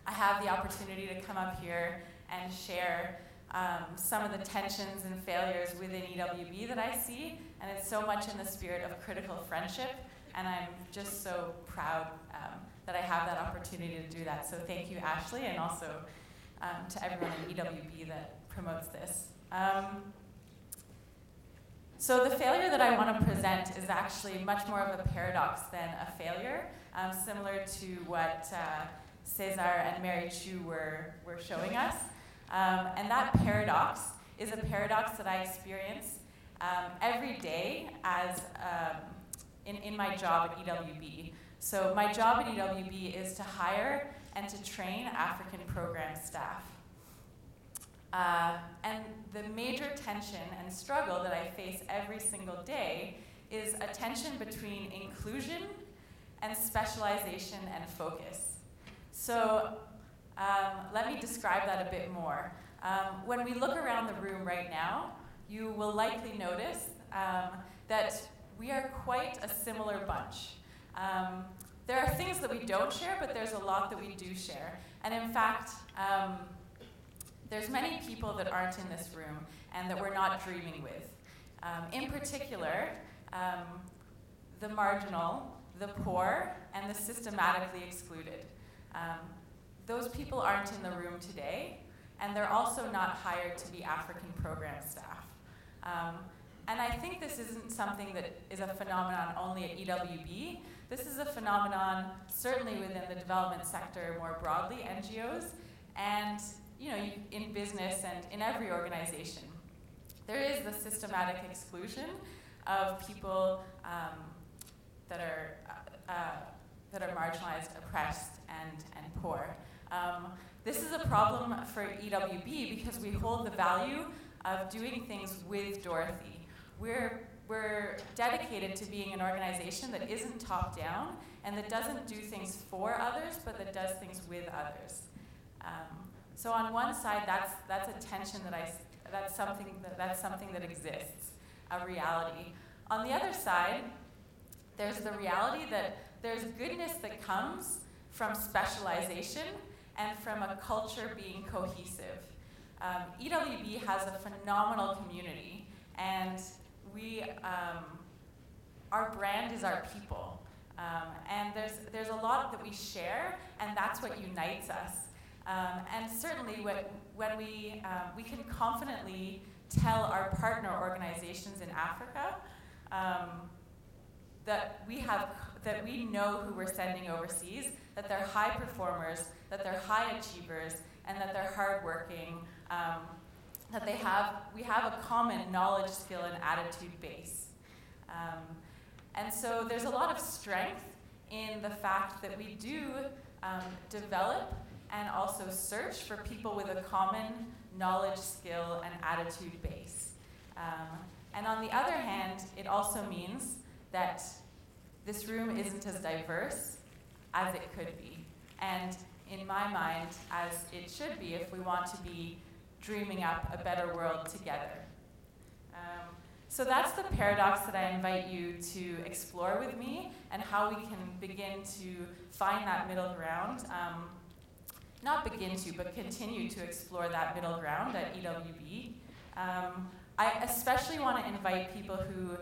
I have the opportunity to come up here and share some of the tensions and failures within EWB that I see, and it's so much in the spirit of critical friendship, and I'm just so proud that I have that opportunity to do that. So thank you, Ashley, and also to everyone in EWB that promotes this. So the failure that I want to present is actually much more of a paradox than a failure, similar to what Cesar and Mary Chu were showing us. And that paradox is a paradox that I experience every day as in my job at EWB. So my job at EWB is to hire and to train African program staff. And the major tension and struggle that I face every single day is a tension between inclusion and specialization and focus. So let me describe that a bit more. When we look around the room right now, you will likely notice that we are quite a similar bunch. There are things that we don't share, but there's a lot that we do share. And in fact, there's many people that aren't in this room and that we're not dreaming with. In particular, the marginal, the poor, and the systematically excluded. Those people aren't in the room today, and they're also not hired to be African program staff. And I think this isn't something that is a phenomenon only at EWB. This is a phenomenon certainly within the development sector more broadly, NGOs, and in business and in every organization. There is the systematic exclusion of people that are marginalized, oppressed, and poor. This is a problem for EWB because we hold the value of doing things with Dorothy. We're dedicated to being an organization that isn't top down and that doesn't do things for others, but that does things with others. So on one side, that's a tension that's something that exists, a reality. On the other side, there's the reality that there's goodness that comes from specialization and from a culture being cohesive. EWB has a phenomenal community, and our brand is our people. And there's a lot that we share, and that's what unites us. And certainly when we can confidently tell our partner organizations in Africa that we know who we're sending overseas, that they're high performers, that they're high achievers, and that they're hardworking, that we have a common knowledge, skill, and attitude base. And so there's a lot of strength in the fact that we do develop and also search for people with a common knowledge, skill, and attitude base. And on the other hand, it also means that this room isn't as diverse as it could be. And in my mind, as it should be if we want to be dreaming up a better world together. So that's the paradox that I invite you to explore with me, and how we can begin to find that middle ground. Not begin to, but continue to explore that middle ground at EWB. I especially want to invite people who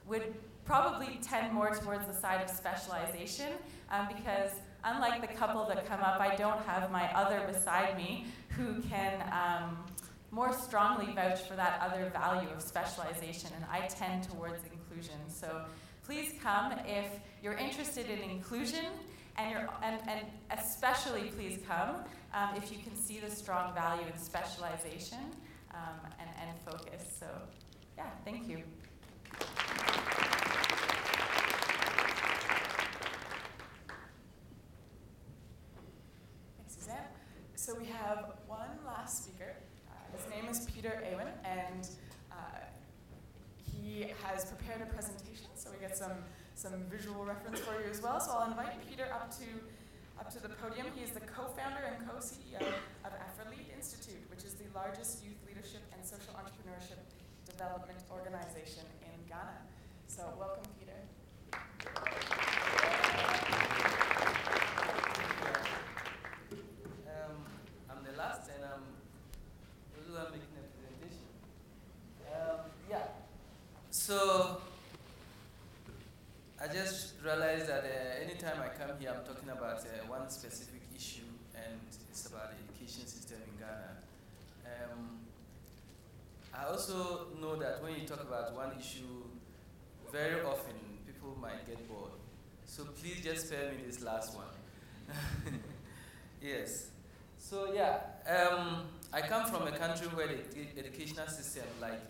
would probably tend more towards the side of specialization, because unlike the couple that come up, I don't have my other beside me who can more strongly vouch for that other value of specialization, and I tend towards inclusion. So please come if you're interested in inclusion, and especially please come if you can see the strong value in specialization and focus. So yeah, thank you. Thanks, Suzanne. So we have one last speaker. His name is Peter Awen, and he has prepared a presentation, so we get some visual reference for you as well. So I'll invite Peter up to the podium. He is the co-founder and co-CEO of AfroLead Institute, which is the largest youth leadership and social entrepreneurship development organization in Ghana. So welcome, Peter. I'm the last, and I'm making a presentation. So I just realized that anytime I come here, I'm talking about one specific issue, and it's about the education system in Ghana. I also know that when you talk about one issue, very often people might get bored. So please just spare me this last one. Yes. So I come from a country where the educational system, like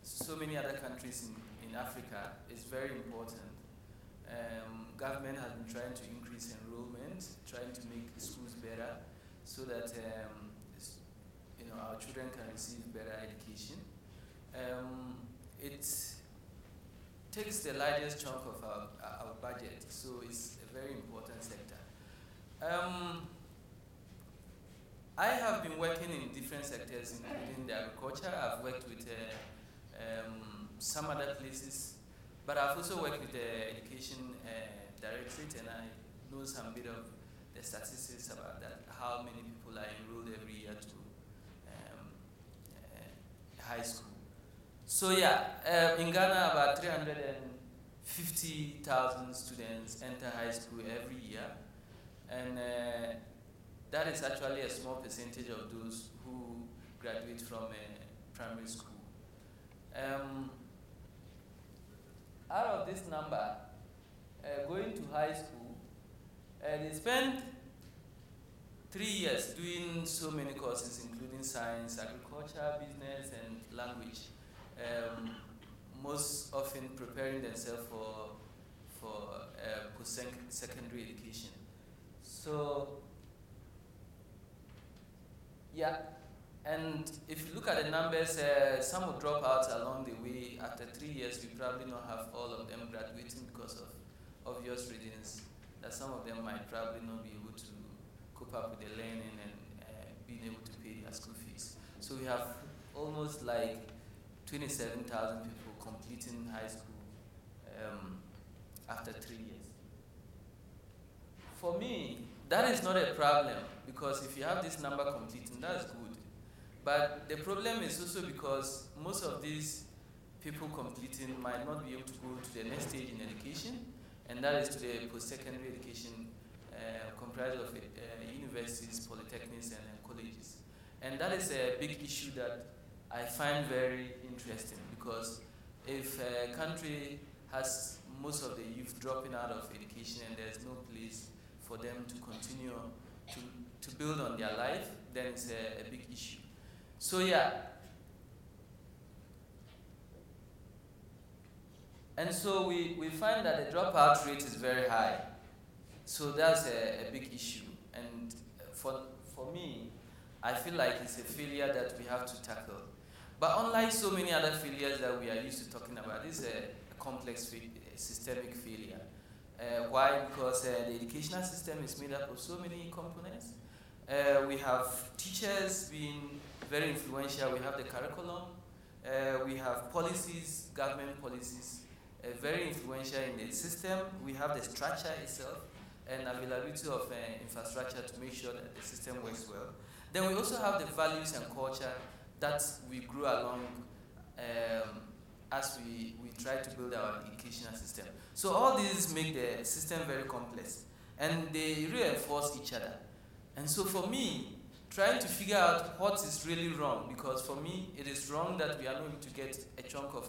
so many other countries in Africa, is very important. Government has been trying to increase enrollment, trying to make schools better, so that our children can receive better education. It takes the largest chunk of our budget, so it's a very important sector. I have been working in different sectors, including the agriculture. I've worked with some other places, but I've also worked with the education directorate, and I know some bit of the statistics about that, how many people are enrolled every year to high school. So in Ghana, about 350,000 students enter high school every year, and that is actually a small percentage of those who graduate from primary school. Out of this number, going to high school, they spend 3 years doing so many courses, including science, agriculture, business, and language. Most often preparing themselves for post-secondary education. So, yeah, and if you look at the numbers, some will drop out along the way. After 3 years, we probably not have all of them graduating because of obvious reasons, that some of them might probably not be able to cope up with the learning and being able to pay their school fees. So we have almost like 27,000 people completing high school after 3 years. For me, that is not a problem, because if you have this number completing, that's good. But the problem is also because most of these people completing might not be able to go to the next stage in education, and that is to the post-secondary education comprised of universities, polytechnics, and colleges. And that is a big issue that I find very interesting, because if a country has most of the youth dropping out of education and there's no place for them to continue to build on their life, then it's a big issue. So yeah. And so we find that the dropout rate is very high. So that's a big issue. And for me, I feel like it's a failure that we have to tackle. But unlike so many other failures that we are used to talking about, this is a complex systemic failure. Why? Because the educational system is made up of so many components. We have teachers being very influential. We have the curriculum. We have policies, government policies, very influential in the system. We have the structure itself and availability of infrastructure to make sure that the system works well. Then we also have the values and culture that we grew along as we try to build our educational system. So all these make the system very complex, and they reinforce each other. And so for me, trying to figure out what is really wrong, because for me, it is wrong that we are not able to get a chunk of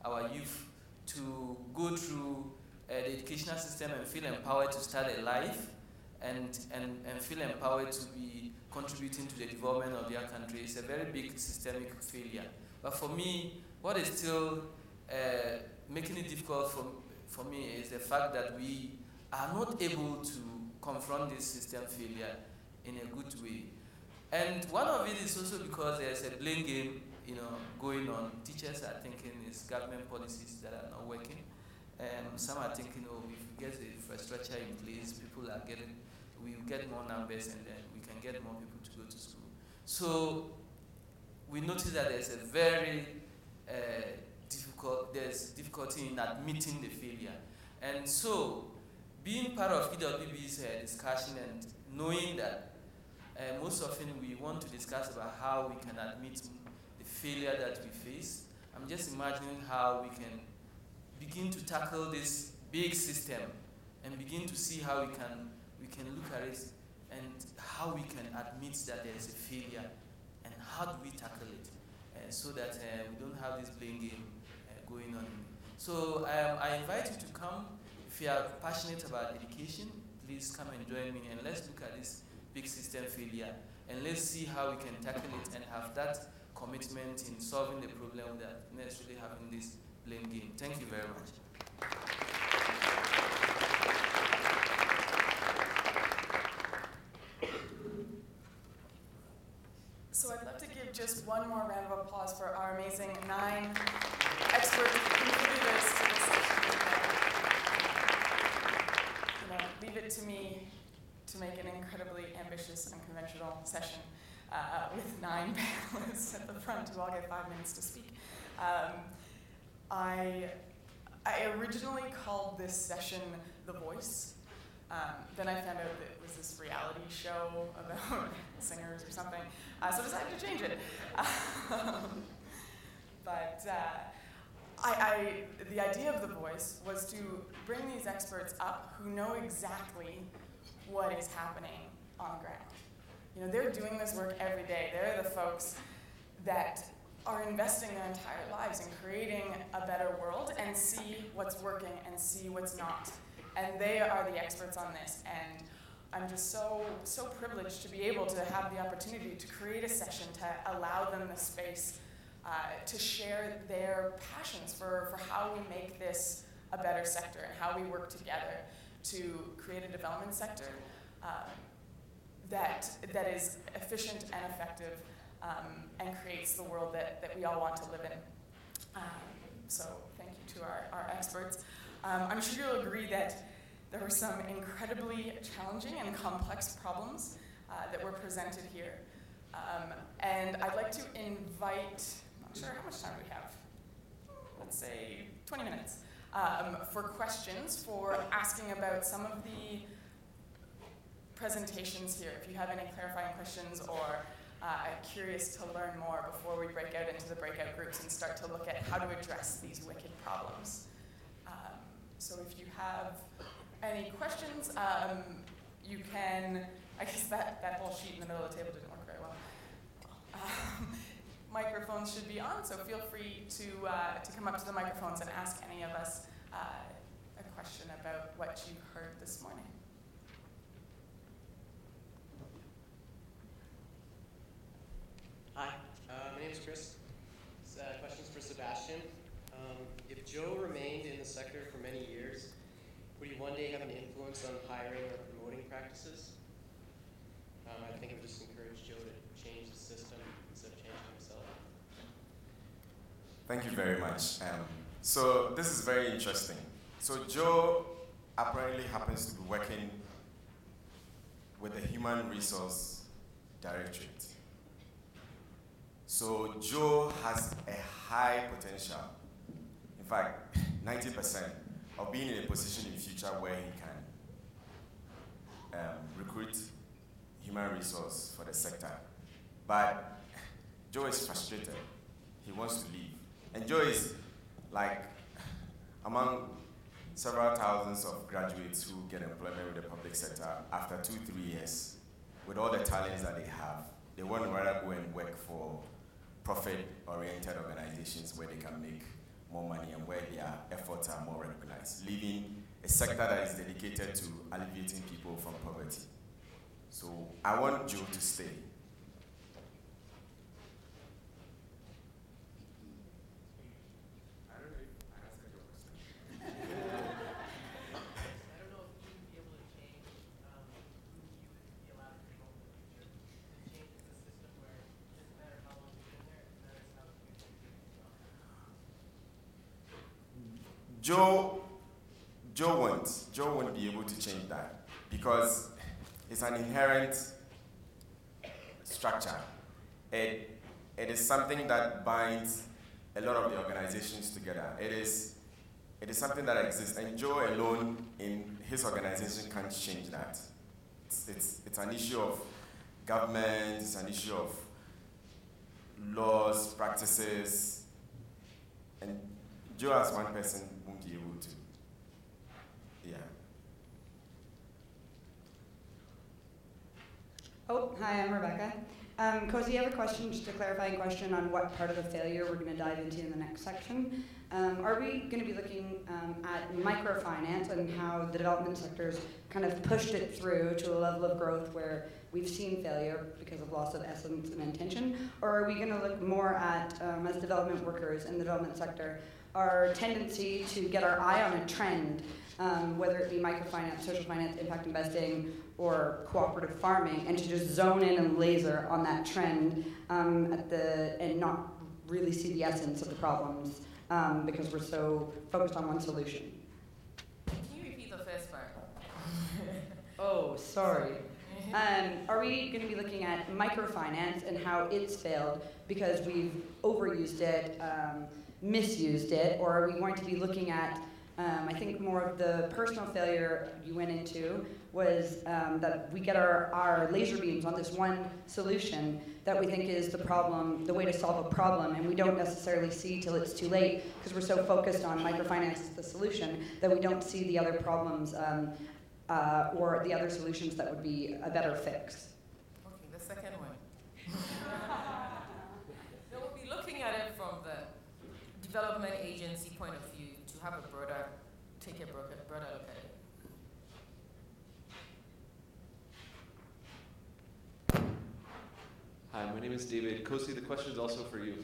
our youth to go through the educational system and feel empowered to start a life and feel empowered to be contributing to the development of their country. It's a very big systemic failure. But for me, what is still making it difficult for me is the fact that we are not able to confront this system failure in a good way. And one of it is also because there's a blame game, going on. Teachers are thinking it's government policies that are not working. Some are thinking, if we get the infrastructure in place, we will get more numbers, and then we can get more people to go to school. So we notice that there's a very difficulty in admitting the failure. And so being part of EWB's discussion and knowing that most often we want to discuss about how we can admit the failure that we face, I'm just imagining how we can begin to tackle this big system and begin to see how we can look at it and how we can admit that there is a failure and how do we tackle it so that we don't have this blame game going on. So I invite you to come. If you are passionate about education, please come and join me, and let's look at this big system failure and let's see how we can tackle it and have that commitment in solving the problem without necessarily having this blame game. Thank you very much. So I'd love to give just one more round of applause for our amazing 9 expert contributors to this session. Leave it to me to make an incredibly ambitious, unconventional session with 9 panelists at the front who all get 5 minutes to speak. I originally called this session The Voice. Then I found out that it was this reality show about singers or something, so I decided to change it. But the idea of The Voice was to bring these experts up who know exactly what is happening on the ground. They're doing this work every day. They're the folks that are investing their entire lives in creating a better world and see what's working and see what's not. And they are the experts on this. And I'm just so privileged to be able to have the opportunity to create a session to allow them the space to share their passions for how we make this a better sector and how we work together to create a development sector that is efficient and effective and creates the world that we all want to live in. So thank you to our experts. I'm sure you'll agree that there were some incredibly challenging and complex problems that were presented here. And I'd like to invite, I'm not sure how much time we have, let's say 20 minutes, for questions, for asking about some of the presentations here. If you have any clarifying questions or curious to learn more before we break out into the breakout groups and start to look at how to address these wicked problems. So if you have any questions, you can, I guess that whole sheet in the middle of the table didn't work very well. Microphones should be on, so feel free to come up to the microphones and ask any of us a question about what you heard this morning. Hi, my name's Chris. This question's for Sebastian. If Joe remained in the sector for many years, would he one day have an influence on hiring or promoting practices? I think it would just encourage Joe to change the system instead of changing himself. Thank you very much. So this is very interesting. So Joe apparently happens to be working with the Human Resource Directorate. So Joe has a high potential, in fact, 90%, of being in a position in future where he can recruit human resource for the sector. But Joe is frustrated. He wants to leave. And Joe is like among several thousands of graduates who get employment with the public sector after 2-3 years, with all the talents that they have. They want to rather go and work for profit-oriented organizations where they can make more money and where their efforts are more recognized, leaving a sector that is dedicated to alleviating people from poverty. So I want Joe to stay. I don't know if I answered your question. I don't know if you would be able to change who you would be allowed to control in the future. It changes the system where it doesn't matter how long you've been there, it matters how the future is as well. Joe won't be able to change that because it's an inherent structure. It is something that binds a lot of the organizations together. It is something that exists, and Joe alone in his organization can't change that. It's an issue of government, it's an issue of laws, practices, and Joe as one person won't be able to. Yeah. Oh, hi, I'm Rebecca. Cozy, I have a question, just a clarifying question on what part of the failure we're going to dive into in the next section. Are we going to be looking at microfinance and how the development sector's kind of pushed it through to a level of growth where we've seen failure because of loss of essence and intention? Or are we going to look more at, as development workers in the development sector, our tendency to get our eye on a trend, whether it be microfinance, social finance, impact investing, or cooperative farming, and to just zone in and laser on that trend and not really see the essence of the problems because we're so focused on one solution. Can you repeat the first part? Oh, sorry. Are we going to be looking at microfinance and how it's failed because we've overused it, misused it, or are we going to be looking at, I think more of the personal failure you went into was that we get our laser beams on this one solution that we think is the problem, the way to solve a problem, and we don't necessarily see till it's too late because we're so focused on microfinance as the solution that we don't see the other problems or the other solutions that would be a better fix. Okay, the second one. So we'll be looking at development agency point of view to have a broader, take a broader look at it. Hi, my name is David. Kosi, the question is also for you.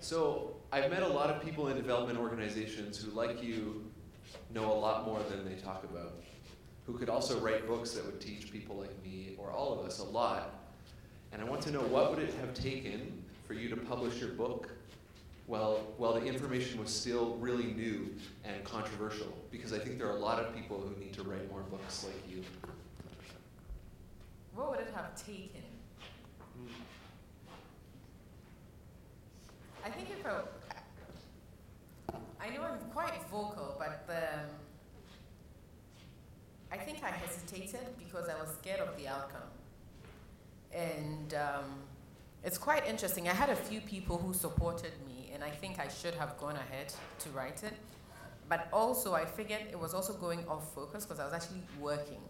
So I've met a lot of people in development organizations who, like you, know a lot more than they talk about, who could also write books that would teach people like me or all of us a lot. And I want to know, what would it have taken for you to publish your book while the information was still really new and controversial? Because I think there are a lot of people who need to write more books like you. What would it have taken? I think if I know I'm quite vocal, but I think I hesitated because I was scared of the outcome. And it's quite interesting. I had a few people who supported me, and I think I should have gone ahead to write it. But also, I figured it was also going off focus because I was actually working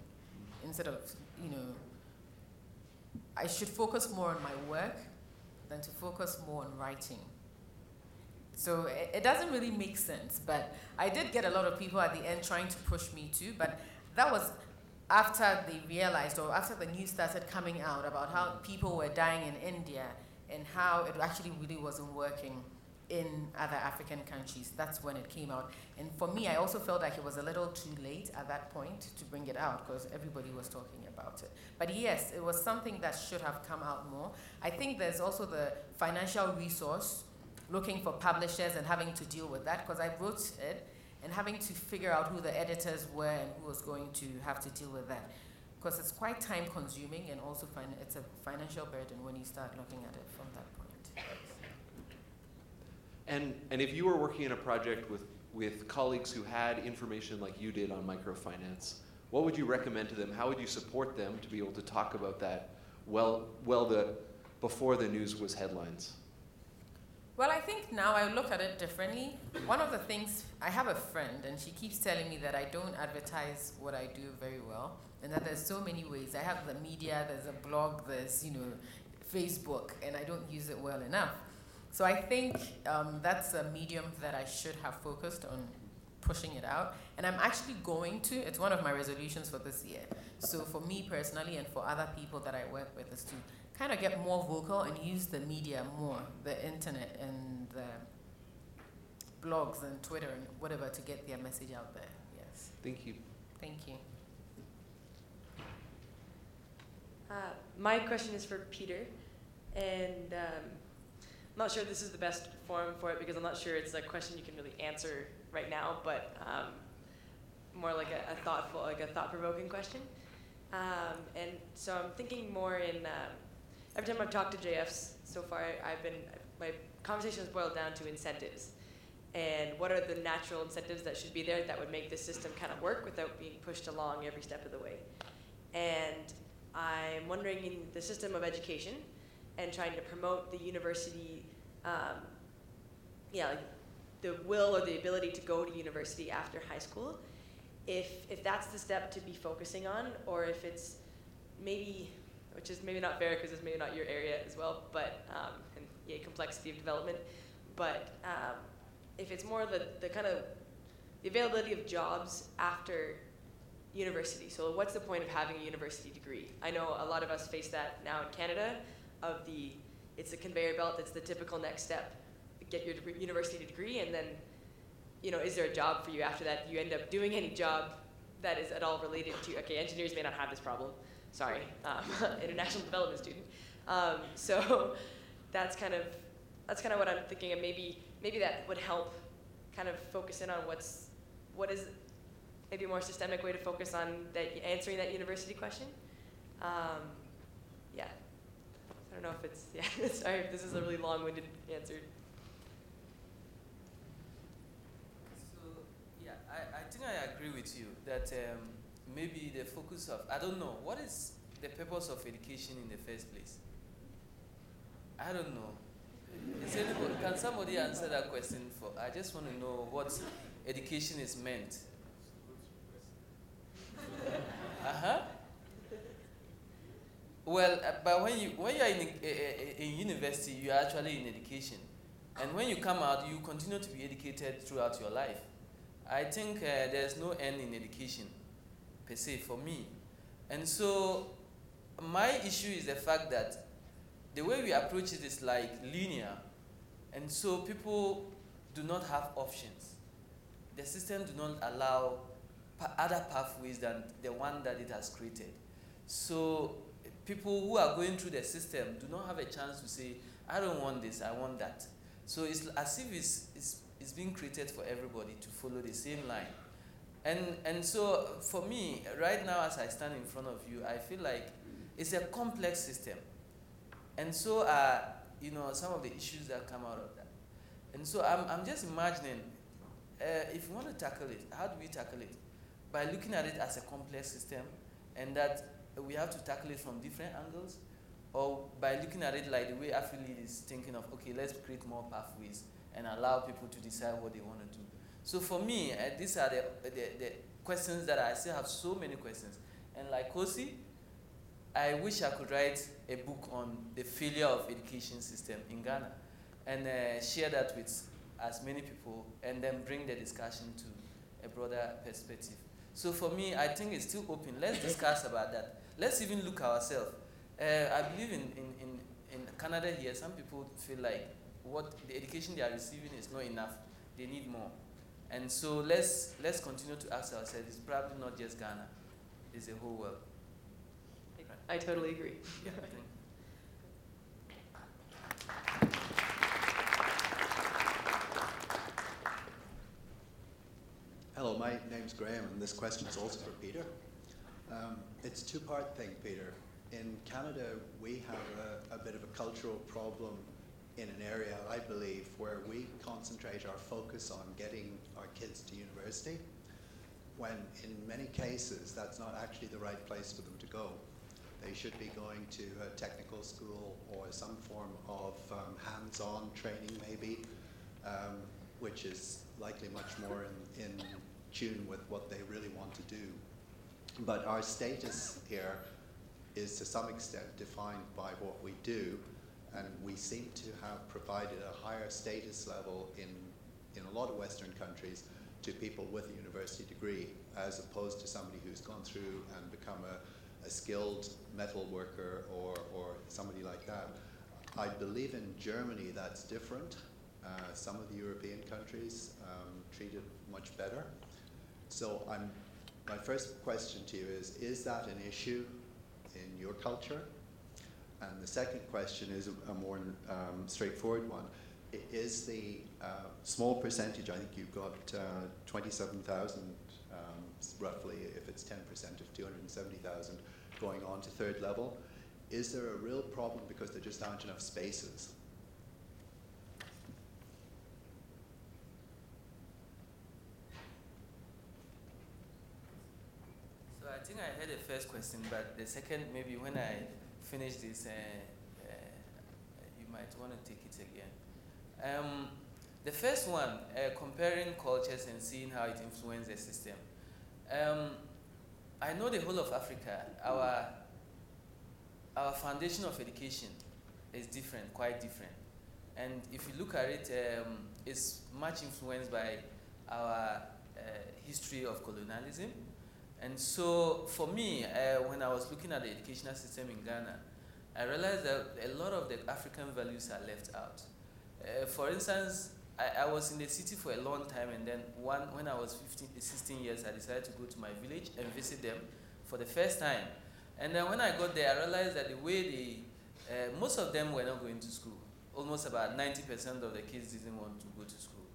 instead of, I should focus more on my work than to focus more on writing. So it doesn't really make sense, but I did get a lot of people at the end trying to push me too, but that was after they realized, or after the news started coming out about how people were dying in India and how it actually really wasn't working in other African countries. That's when it came out. And for me, I also felt like it was a little too late at that point to bring it out because everybody was talking about it. But yes, it was something that should have come out more. I think there's also the financial resource, looking for publishers and having to deal with that, because I wrote it and having to figure out who the editors were and who was going to have to deal with that. Because it's quite time consuming and also it's a financial burden when you start looking at it from that point. And if you were working in a project with colleagues who had information like you did on microfinance, what would you recommend to them? How would you support them to be able to talk about that before the news was headlines? Well, I think now I look at it differently. One of the things, I have a friend and she keeps telling me that I don't advertise what I do very well, and that there's so many ways. I have the media, there's a blog, there's Facebook, and I don't use it well enough. So I think that's a medium that I should have focused on pushing it out. And I'm actually going to, it's one of my resolutions for this year. So for me personally and for other people that I work with is to kind of get more vocal and use the media more, the internet and the blogs and Twitter and whatever to get their message out there. Yes. Thank you. Thank you. My question is for Peter, and I'm not sure this is the best forum for it because I'm not sure it's a question you can really answer right now, but more like a thoughtful, like a thought-provoking question. And so I'm thinking more in, every time I've talked to JFs so far, my conversation has boiled down to incentives. And what are the natural incentives that should be there that would make the system kind of work without being pushed along every step of the way? And I'm wondering, in the system of education and trying to promote the university, like the will or the ability to go to university after high school, if that's the step to be focusing on, or if it's maybe, which is maybe not fair because it's maybe not your area as well, but and complexity of development, but if it's more the kind of the availability of jobs after university. So what's the point of having a university degree? I know a lot of us face that now in Canada, it's a conveyor belt, that's the typical next step. Get your university degree, and then, is there a job for you after that? You end up doing any job that is at all related to, okay, engineers may not have this problem, sorry, international development student. So that's kind of what I'm thinking, and maybe that would help kind of focus in on what is maybe a more systemic way to focus on answering that university question. Yeah. I don't know if it's, sorry if this is a really long-winded answer. So, yeah, I think I agree with you that maybe the focus of, I don't know, what is the purpose of education in the first place? I don't know. Can somebody answer that question? I just want to know what education is meant. Well, but when you are in university, you are actually in education. And when you come out, you continue to be educated throughout your life. I think there's no end in education, per se, for me. And so my issue is the fact that the way we approach it is like linear. And so people do not have options. The system do not allow other pathways than the one that it has created. So people who are going through the system do not have a chance to say, I don't want this, I want that. So it's as if it's being created for everybody to follow the same line. And so for me, right now as I stand in front of you, I feel like it's a complex system. And so you know, some of the issues that come out of that. And so I'm just imagining, if we want to tackle it, how do we tackle it? By looking at it as a complex system, and that we have to tackle it from different angles, or by looking at it like the way Affiliate is thinking of, okay, let's create more pathways and allow people to decide what they want to do. So for me, these are the questions that I still have so many questions. And like Kosi, I wish I could write a book on the failure of education system in Ghana and share that with as many people and then bring the discussion to a broader perspective. So for me, I think it's still open. Let's discuss about that. Let's even look ourselves. I believe in Canada here, some people feel like what the education they are receiving is not enough. They need more. And so let's continue to ask ourselves, it's probably not just Ghana, it's the whole world. I totally agree. Yeah. Hello, my name's Graham, and this question is also for Peter. It's a two-part thing, Peter. In Canada, we have a bit of a cultural problem in an area, I believe, where we concentrate our focus on getting our kids to university, when in many cases that's not actually the right place for them to go. They should be going to a technical school or some form of hands-on training maybe, which is likely much more in tune with what they really want to do. But our status here is to some extent defined by what we do, and we seem to have provided a higher status level in a lot of Western countries to people with a university degree, as opposed to somebody who's gone through and become a skilled metal worker or somebody like that. I believe in Germany that's different. Some of the European countries treat it much better. So my first question to you is that an issue in your culture? And the second question is a more straightforward one. Is the small percentage, I think you've got 27,000 roughly, if it's 10% of 270,000 going on to third level, is there a real problem because there just aren't enough spaces? So I think I heard the first question, but the second, maybe when I finish this, you might want to take it again. The first one, comparing cultures and seeing how it influences the system. I know the whole of Africa, our foundation of education is different, quite different. And if you look at it, it's much influenced by our history of colonialism. And so for me, when I was looking at the educational system in Ghana, I realized that a lot of the African values are left out. For instance, I was in the city for a long time, and then when I was 16 years, I decided to go to my village and visit them for the first time. And then when I got there, I realized that the way most of them were not going to school. Almost about 90% of the kids didn't want to go to school.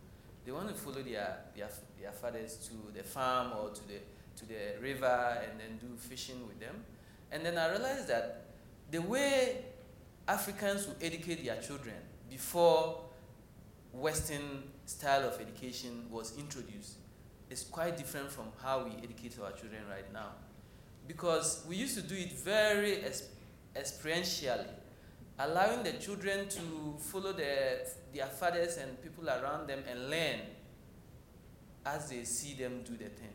They want to follow their fathers to the farm or to the river and then do fishing with them. And then I realized that the way Africans will educate their children before Western style of education was introduced is quite different from how we educate our children right now. Because we used to do it very experientially, allowing the children to follow their fathers and people around them and learn as they see them do the thing.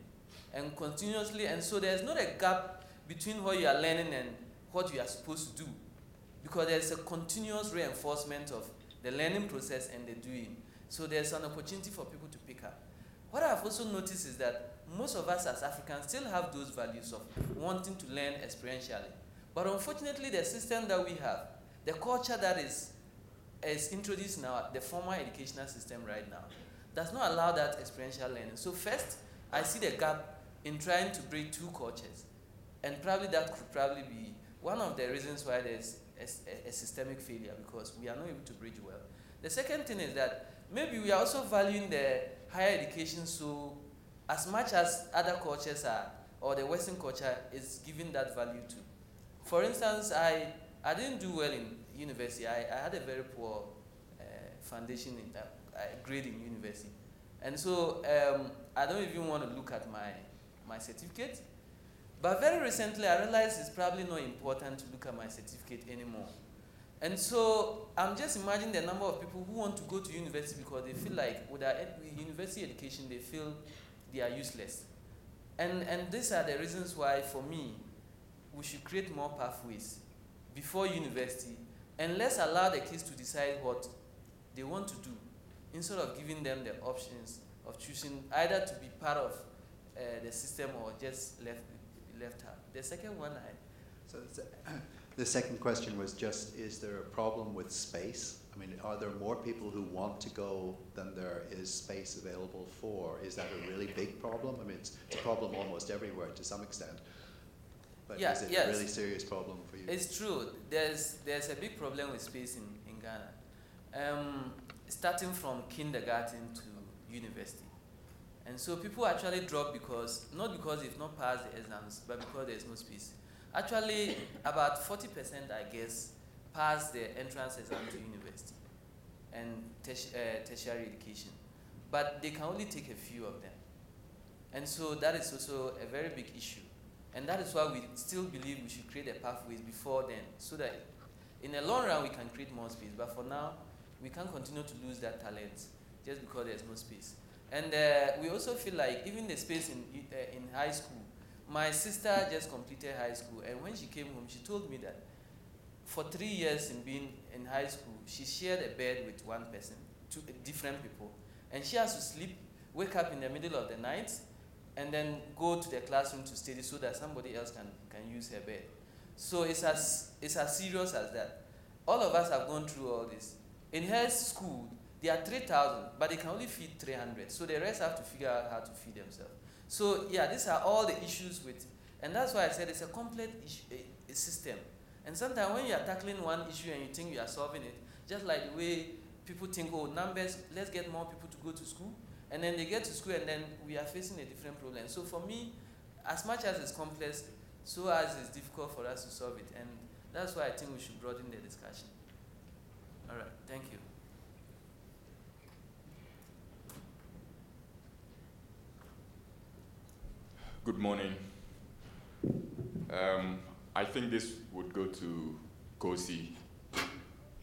And continuously, and so there's not a gap between what you are learning and what you are supposed to do. Because there's a continuous reinforcement of the learning process and the doing. So there's an opportunity for people to pick up. What I've also noticed is that most of us as Africans still have those values of wanting to learn experientially. But unfortunately, the system that we have, the culture that is introduced now, the formal educational system right now, does not allow that experiential learning. So first, I see the gap in trying to bridge two cultures. And probably that could probably be one of the reasons why there's a systemic failure, because we are not able to bridge well. The second thing is that maybe we are also valuing the higher education so as much as other cultures are, or the Western culture is giving that value to. For instance, I didn't do well in university. I had a very poor foundation in grade in university. And so I don't even want to look at my certificate. But very recently, I realized it's probably not important to look at my certificate anymore. And so I'm just imagining the number of people who want to go to university because they feel like with their university education, they feel they are useless. And these are the reasons why, for me, we should create more pathways before university, and let's allow the kids to decide what they want to do, instead of giving them the options of choosing either to be part of the system or just left out. The second one, the second question was just, is there a problem with space? I mean, are there more people who want to go than there is space available for? Is that a really big problem? I mean, it's a problem almost everywhere to some extent. But is it a really serious problem for you? It's true. There's a big problem with space in Ghana. Starting from kindergarten to university. And so people actually drop not because they've not passed the exams, but because there's no space. Actually, about 40%, I guess, pass the entrance exam to university and tertiary education. But they can only take a few of them. And so that is also a very big issue. And that is why we still believe we should create a pathways before then, so that in the long run we can create more space. But for now, we can't continue to lose that talent just because there's no space. And we also feel like even the space in high school, my sister just completed high school, and when she came home, she told me that for 3 years in being in high school, she shared a bed with one person, two different people, and she has to sleep, wake up in the middle of the night, and then go to the classroom to study so that somebody else can use her bed. So it's as serious as that. All of us have gone through all this. In her school, there are 3,000, but they can only feed 300. So the rest have to figure out how to feed themselves. So yeah, these are all the issues with, and that's why I said it's a complex system. And sometimes when you are tackling one issue and you think you are solving it, just like the way people think, oh, numbers, let's get more people to go to school. And then they get to school and then we are facing a different problem. So for me, as much as it's complex, so as it's difficult for us to solve it. And that's why I think we should broaden the discussion. All right, thank you. Good morning. I think this would go to Kosi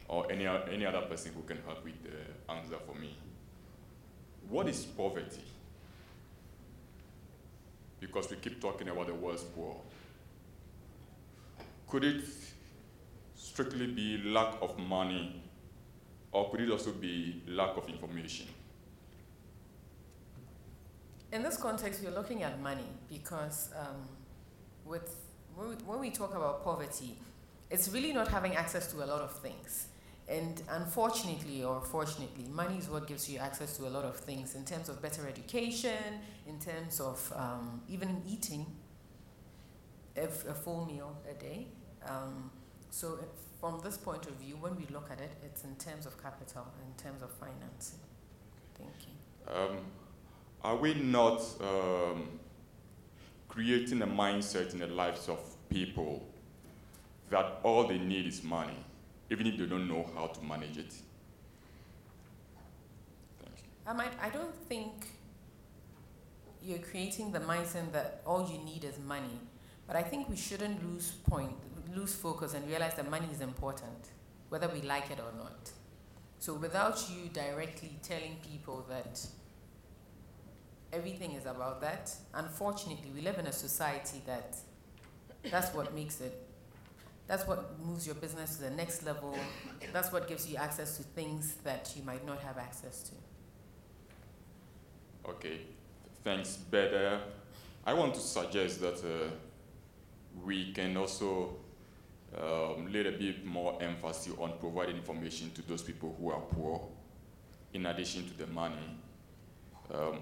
or any other person who can help with the answer for me. What is poverty? Because we keep talking about the world's poor. Could it strictly be lack of money, or could it also be lack of information? In this context, we're looking at money because when we talk about poverty, it's really not having access to a lot of things. And unfortunately or fortunately, money is what gives you access to a lot of things in terms of better education, in terms of even eating a full meal a day. So from this point of view, when we look at it, it's in terms of capital, in terms of financing. Thank you. Are we not creating a mindset in the lives of people that all they need is money, even if they don't know how to manage it? Thank you. I don't think you're creating the mindset that all you need is money, but I think we shouldn't lose focus and realize that money is important, whether we like it or not. So without you directly telling people that everything is about that, unfortunately, we live in a society that's what makes it That's what moves your business to the next level. That's what gives you access to things that you might not have access to. Okay, thanks. But I want to suggest that we can also lay a bit more emphasis on providing information to those people who are poor, in addition to the money.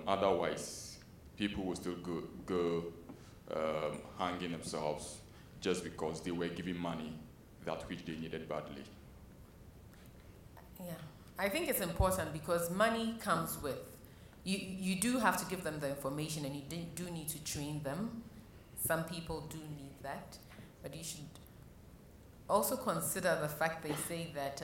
Otherwise, people will still go hanging themselves just because they were giving money that which they needed badly. Yeah, I think it's important because money comes with, you do have to give them the information, and you do need to train them. Some people do need that, but you should also consider the fact they say that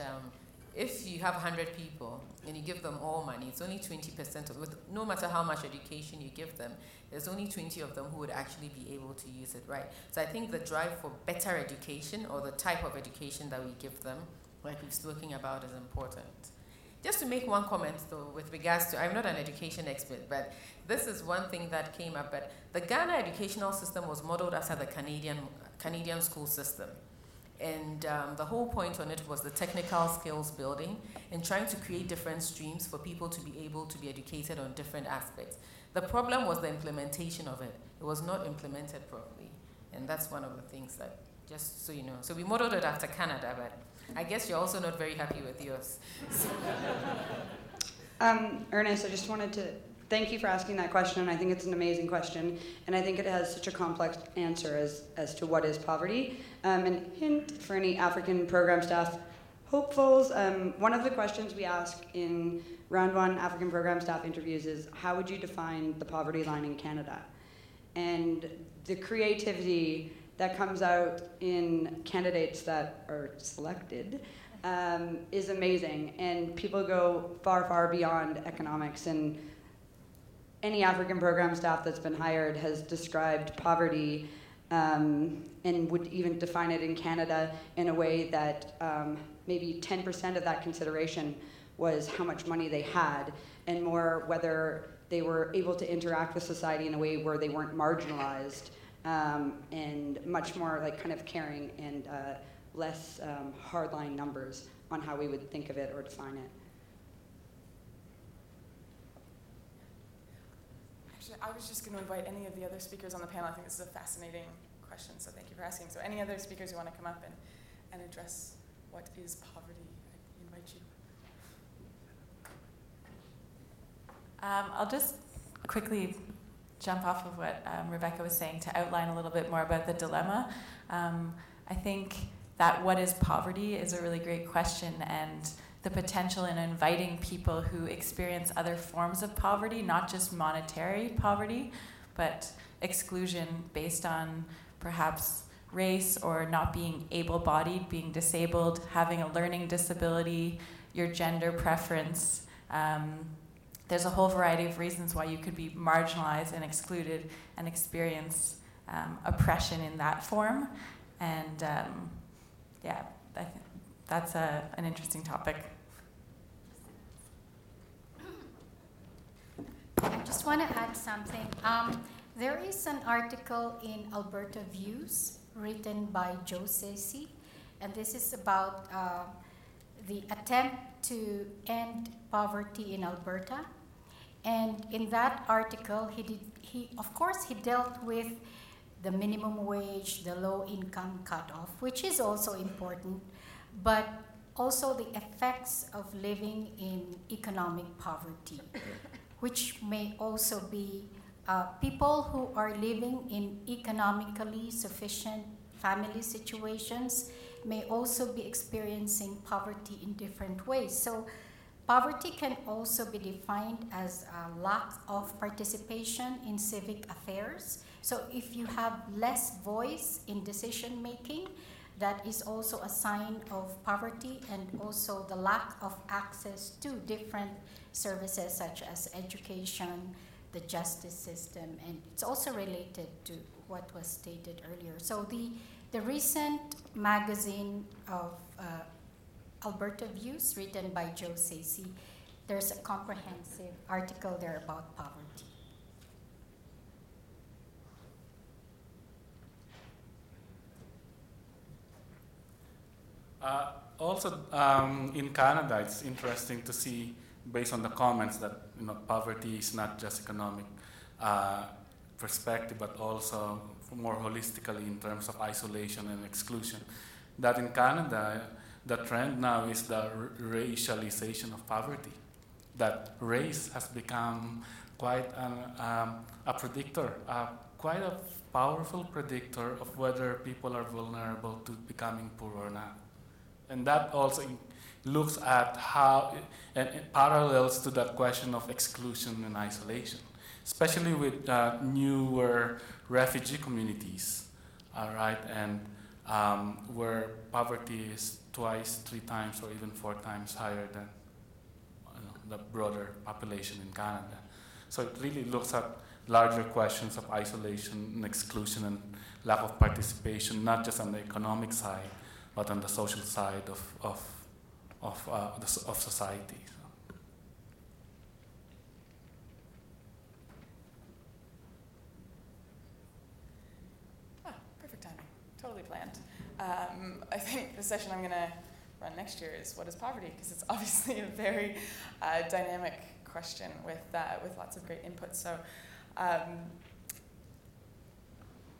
if you have 100 people and you give them all money, it's only 20% of it. No matter how much education you give them, there's only 20 of them who would actually be able to use it, right? So I think the drive for better education, or the type of education that we give them, like we've spoken about, is important. Just to make one comment though, with regards to, I'm not an education expert, but this is one thing that came up, but the Ghana educational system was modeled after the Canadian school system. And the whole point on it was the technical skills building and trying to create different streams for people to be able to be educated on different aspects. The problem was the implementation of it. It was not implemented properly. And that's one of the things that, just so you know. So we modeled it after Canada, but I guess you're also not very happy with yours. Ernest, I just wanted to thank you for asking that question. I think it's an amazing question, and I think it has such a complex answer as to what is poverty. And hint for any African program staff hopefuls, one of the questions we ask in round one African program staff interviews is, how would you define the poverty line in Canada? And the creativity that comes out in candidates that are selected is amazing. And people go far, far beyond economics. And any African program staff that's been hired has described poverty and would even define it in Canada in a way that maybe 10% of that consideration was how much money they had, and more whether they were able to interact with society in a way where they weren't marginalized, and much more like kind of caring and less hardline numbers on how we would think of it or define it. Actually, I was just going to invite any of the other speakers on the panel. I think this is a fascinating question, so thank you for asking. So any other speakers who want to come up and address what is poverty, I invite you. I'll just quickly jump off of what Rebecca was saying to outline a little bit more about the dilemma. I think that what is poverty is a really great question, and the potential in inviting people who experience other forms of poverty, not just monetary poverty, but exclusion based on perhaps race or not being able-bodied, being disabled, having a learning disability, your gender preference. There's a whole variety of reasons why you could be marginalized and excluded and experience oppression in that form. And yeah, I think that's an interesting topic. I just want to add something. There is an article in Alberta Views written by Joe Ceci, and this is about the attempt to end poverty in Alberta. And in that article, he of course dealt with the minimum wage, the low income cutoff, which is also important, but also the effects of living in economic poverty, which may also be people who are living in economically sufficient family situations may also be experiencing poverty in different ways. So poverty can also be defined as a lack of participation in civic affairs. So if you have less voice in decision making, that is also a sign of poverty, and also the lack of access to different services such as education, the justice system, and it's also related to what was stated earlier. So the recent magazine of Alberta Views, written by Joe Ceci, there's a comprehensive article there about poverty. Also, in Canada, it's interesting to see, based on the comments, that poverty is not just economic perspective, but also more holistically in terms of isolation and exclusion. That in Canada, the trend now is the racialization of poverty. That race has become quite a predictor, quite a powerful predictor of whether people are vulnerable to becoming poor or not. And that also looks at how, and it parallels to that question of exclusion and isolation, especially with newer refugee communities, all right, and where poverty is twice, 3 times, or even 4 times higher than the broader population in Canada. So it really looks at larger questions of isolation and exclusion and lack of participation, not just on the economic side, but on the social side of society. Perfect timing. Totally planned. I think the session I'm going to run next year is what is poverty, because it's obviously a very dynamic question with lots of great input. So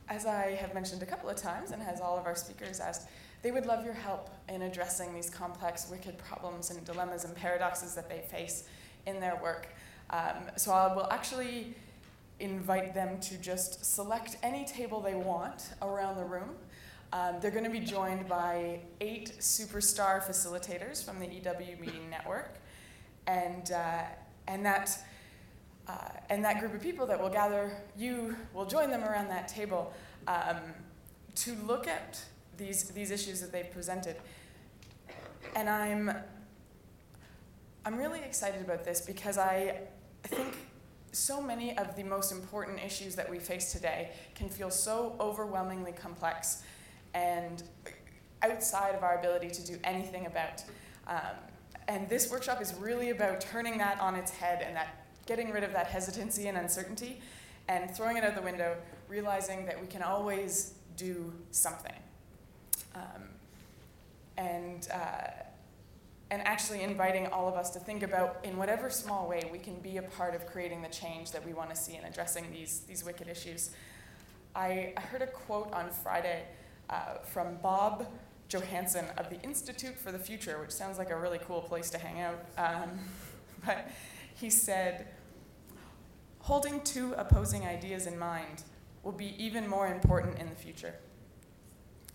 as I have mentioned a couple of times, and as all of our speakers asked, they would love your help in addressing these complex, wicked problems and dilemmas and paradoxes that they face in their work. So I will actually invite them to just select any table they want around the room. They're going to be joined by 8 superstar facilitators from the EW Meeting Network, and that group of people that will gather, you will join them around that table to look at these issues that they've presented. And I'm really excited about this because I think so many of the most important issues that we face today can feel so overwhelmingly complex and outside of our ability to do anything about. And this workshop is really about turning that on its head and getting rid of that hesitancy and uncertainty and throwing it out the window, realizing that we can always do something. And actually inviting all of us to think about, in whatever small way, we can be a part of creating the change that we want to see in addressing these wicked issues. I heard a quote on Friday from Bob Johansson of the Institute for the Future, which sounds like a really cool place to hang out. But he said, "Holding 2 opposing ideas in mind will be even more important in the future.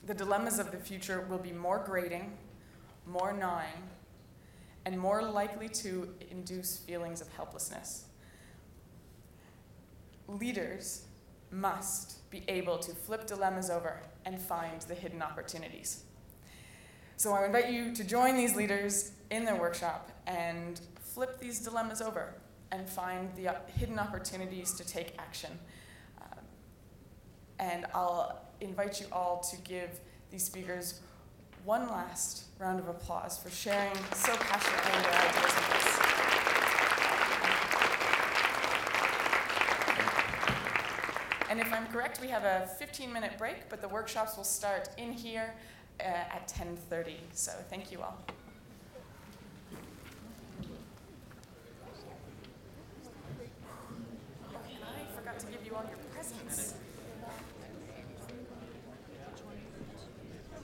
The dilemmas of the future will be more grating, more gnawing, and more likely to induce feelings of helplessness. Leaders must be able to flip dilemmas over and find the hidden opportunities." So I invite you to join these leaders in their workshop and flip these dilemmas over and find the hidden opportunities to take action. And I'll invite you all to give these speakers one last round of applause for sharing so passionately their ideas with us. And if I'm correct, we have a 15-minute break, but the workshops will start in here at 10:30. So thank you all. I forgot to give you all your presents.